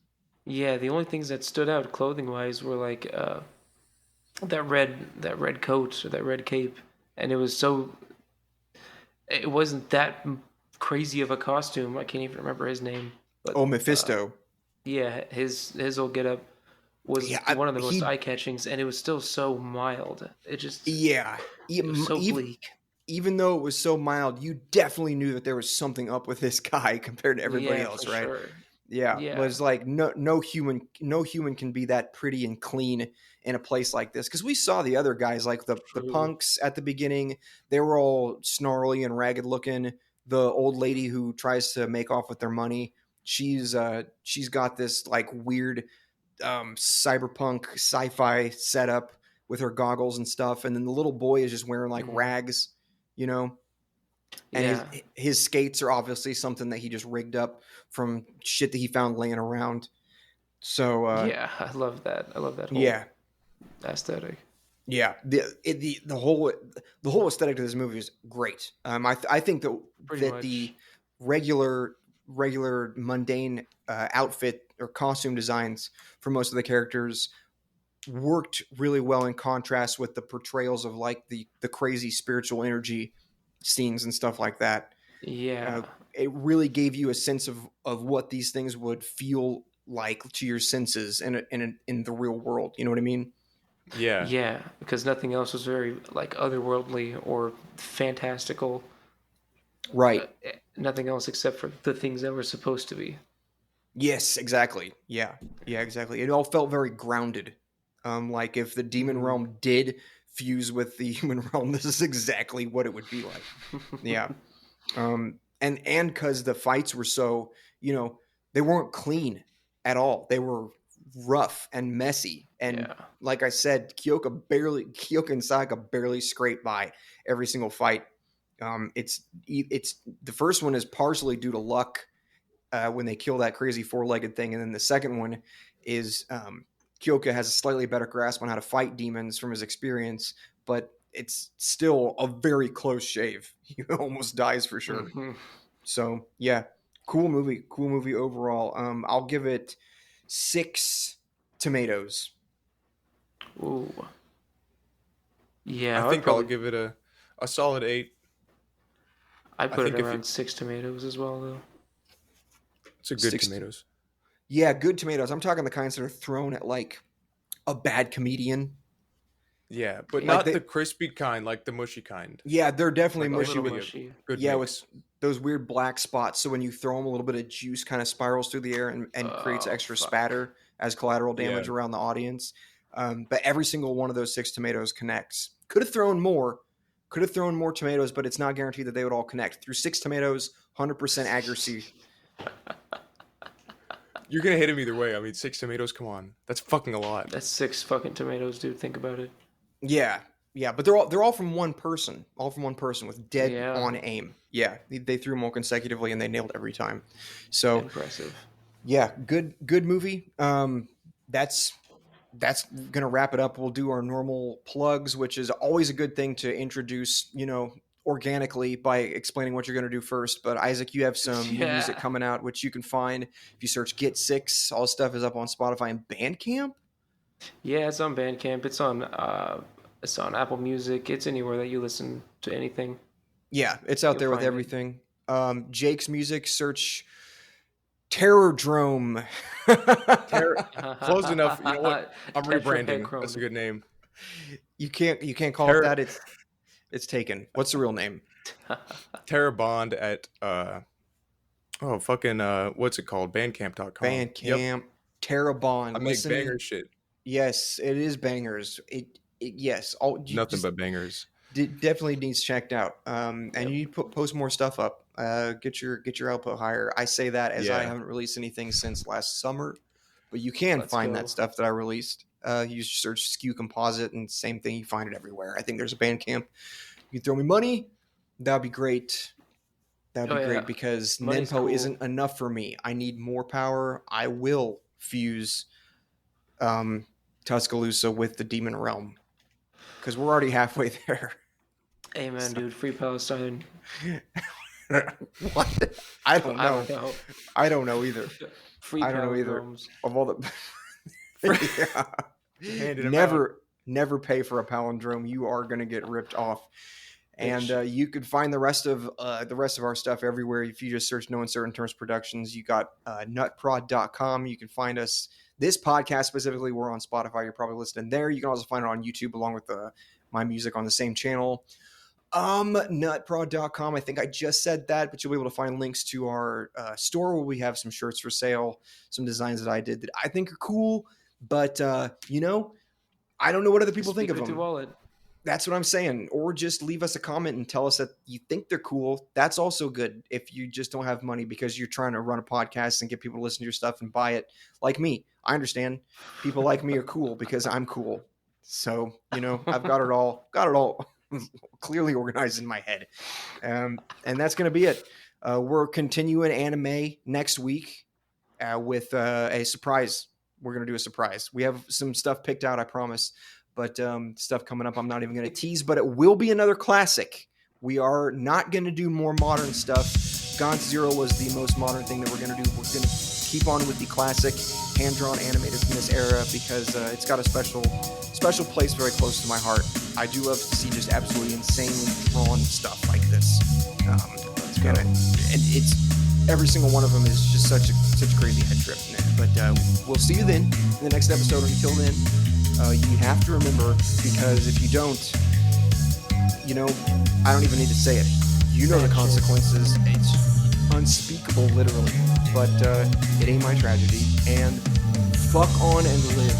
Speaker 3: yeah. The only things that stood out clothing wise were like that red coat or that red cape, and it wasn't that crazy of a costume. I can't even remember his name, but
Speaker 1: Oh, Mephisto.
Speaker 3: yeah, his old getup was
Speaker 1: Yeah,
Speaker 3: one of the most eye catchings, and it was still so mild.
Speaker 1: yeah.
Speaker 3: It was so
Speaker 1: Even
Speaker 3: bleak.
Speaker 1: even though it was so mild, you definitely knew that there was something up with this guy compared to everybody
Speaker 3: Yeah, for
Speaker 1: else, right?
Speaker 3: sure.
Speaker 1: Yeah,
Speaker 3: Yeah,
Speaker 1: was like no human can be that pretty and clean in a place like this, because we saw the other guys like the
Speaker 3: true.
Speaker 1: punks at the beginning. They were all snarly and ragged looking. The old lady who tries to make off with their money, she's got this like weird cyberpunk sci-fi setup with her goggles and stuff, and then the little boy is just wearing like
Speaker 3: Mhm.
Speaker 1: rags, you know. And
Speaker 3: Yeah,
Speaker 1: his skates are obviously something that he just rigged up from shit that he found laying around. So
Speaker 3: yeah. I love that. I love that whole
Speaker 1: yeah,
Speaker 3: aesthetic.
Speaker 1: yeah. The whole aesthetic of this movie is great. I think
Speaker 3: Pretty
Speaker 1: that
Speaker 3: much.
Speaker 1: the regular mundane outfit or costume designs for most of the characters worked really well in contrast with the portrayals of like the crazy spiritual energy scenes and stuff like that. Uh,
Speaker 3: Yeah,
Speaker 1: it really gave you a sense of what these things would feel like to your senses in the real world. You know what I mean?
Speaker 2: Yeah.
Speaker 3: yeah. Because nothing else was very like otherworldly or fantastical.
Speaker 1: Right.
Speaker 3: Nothing else except for the things that were supposed to be.
Speaker 1: Yes, exactly. Yeah. Yeah, exactly. It all felt very grounded. Like if the demon
Speaker 3: Mm.
Speaker 1: realm did fuse with the human realm, this is exactly what it would be like. Yeah. And because the fights were so, they weren't clean at all. They were rough and messy. And like I said, Kyoka and Sayaka barely scrape by every single fight. It's the first one is partially due to luck when they kill that crazy 4-legged thing, and then the second one is Kyoka has a slightly better grasp on how to fight demons from his experience, but it's still a very close shave. He almost dies for sure. Mm-hmm. So yeah, cool movie overall. I'll give it 6 tomatoes.
Speaker 3: Ooh. Yeah,
Speaker 2: I think I'll give it a solid 8.
Speaker 3: I put it around 6 tomatoes as well, though.
Speaker 2: It's a good tomatoes.
Speaker 1: Yeah, good tomatoes. I'm talking the kinds that are thrown at like a bad comedian.
Speaker 2: Yeah, but not the crispy kind, like the mushy kind.
Speaker 1: Yeah, they're definitely
Speaker 2: like
Speaker 1: mushy with
Speaker 2: good
Speaker 1: mix.
Speaker 2: With
Speaker 1: those weird black spots. So when you throw them, a little bit of juice kind of spirals through the air and creates extra spatter as collateral damage around the audience. But every single one of those 6 tomatoes connects. Could have thrown more tomatoes, but it's not guaranteed that they would all connect. Through 6 tomatoes, 100% accuracy.
Speaker 2: You're going to hit him either way. I mean, 6 tomatoes, come on. That's fucking a lot.
Speaker 3: That's 6 fucking tomatoes, dude. Think about it.
Speaker 1: Yeah, but they're all from one person. All from one person with dead on aim. Yeah, they threw them all consecutively and they nailed every time. So
Speaker 3: impressive.
Speaker 1: Yeah, good movie. That's gonna wrap it up. We'll do our normal plugs, which is always a good thing to introduce, organically by explaining what you're gonna do first. But Isaac, you have some new music coming out, which you can find if you search Get Six. All the stuff is up on Spotify and Bandcamp.
Speaker 3: Yeah, it's on Bandcamp. It's on Apple Music. It's anywhere that you listen to anything.
Speaker 1: Yeah, it's out there with everything. Jake's music, search Terrordrome.
Speaker 2: Close enough. You know what? I'm rebranding. That's a good name.
Speaker 1: You can't call it that. It's taken. What's the real name?
Speaker 2: Terrabond at what's it called? Bandcamp.com.
Speaker 1: Bandcamp. Yep. Terrabond.
Speaker 2: I make banger shit.
Speaker 1: Yes, it is bangers. Yes.
Speaker 2: Nothing but bangers.
Speaker 1: Definitely needs checked out. And you need to post more stuff up. Get your output higher. I say that as I haven't released anything since last summer, but you can find that stuff that I released. You just search Skew Composite and same thing. You find it everywhere. I think there's a Bandcamp. You can throw me money. That'd be great. That'd be great because Money's Ninpo isn't enough for me. I need more power. I will fuse Tuscaloosa with the Demon Realm because we're already halfway there.
Speaker 3: Amen, dude. Free Palestine.
Speaker 1: What? I don't know. I don't know either.
Speaker 3: Free I don't know either. Drums.
Speaker 1: Of all the never pay for a palindrome. You are going to get ripped off. And you could find the rest of our stuff everywhere. If you just search No Uncertain Terms Productions, you got nutprod.com. You can find us. This podcast specifically, we're on Spotify. You're probably listening there. You can also find it on YouTube along with my music on the same channel. Nutprod.com. I think I just said that, but you'll be able to find links to our store where we have some shirts for sale, some designs that I did that I think are cool. But I don't know what other people think of them. That's what I'm saying. Or just leave us a comment and tell us that you think they're cool. That's also good if you just don't have money because you're trying to run a podcast and get people to listen to your stuff and buy it. Like me. I understand. People like me are cool because I'm cool. So, I've got it all clearly organized in my head. And that's going to be it. We're continuing AniMay next week with a surprise. We're going to do a surprise. We have some stuff picked out, I promise. But stuff coming up I'm not even going to tease, but it will be another classic. We are not going to do more modern stuff. Gaunt's Zero was the most modern thing that we're going to do. We're going to keep on with the classic hand-drawn animated from this era because it's got a special place very close to my heart. I do love to see just absolutely insanely drawn stuff like this. And it's every single one of them is just such a crazy head trip. But we'll see you then in the next episode. Until then, you have to remember, because if you don't, I don't even need to say it. You know the consequences. It's unspeakable, literally. But it ain't my tragedy. And fuck on and live.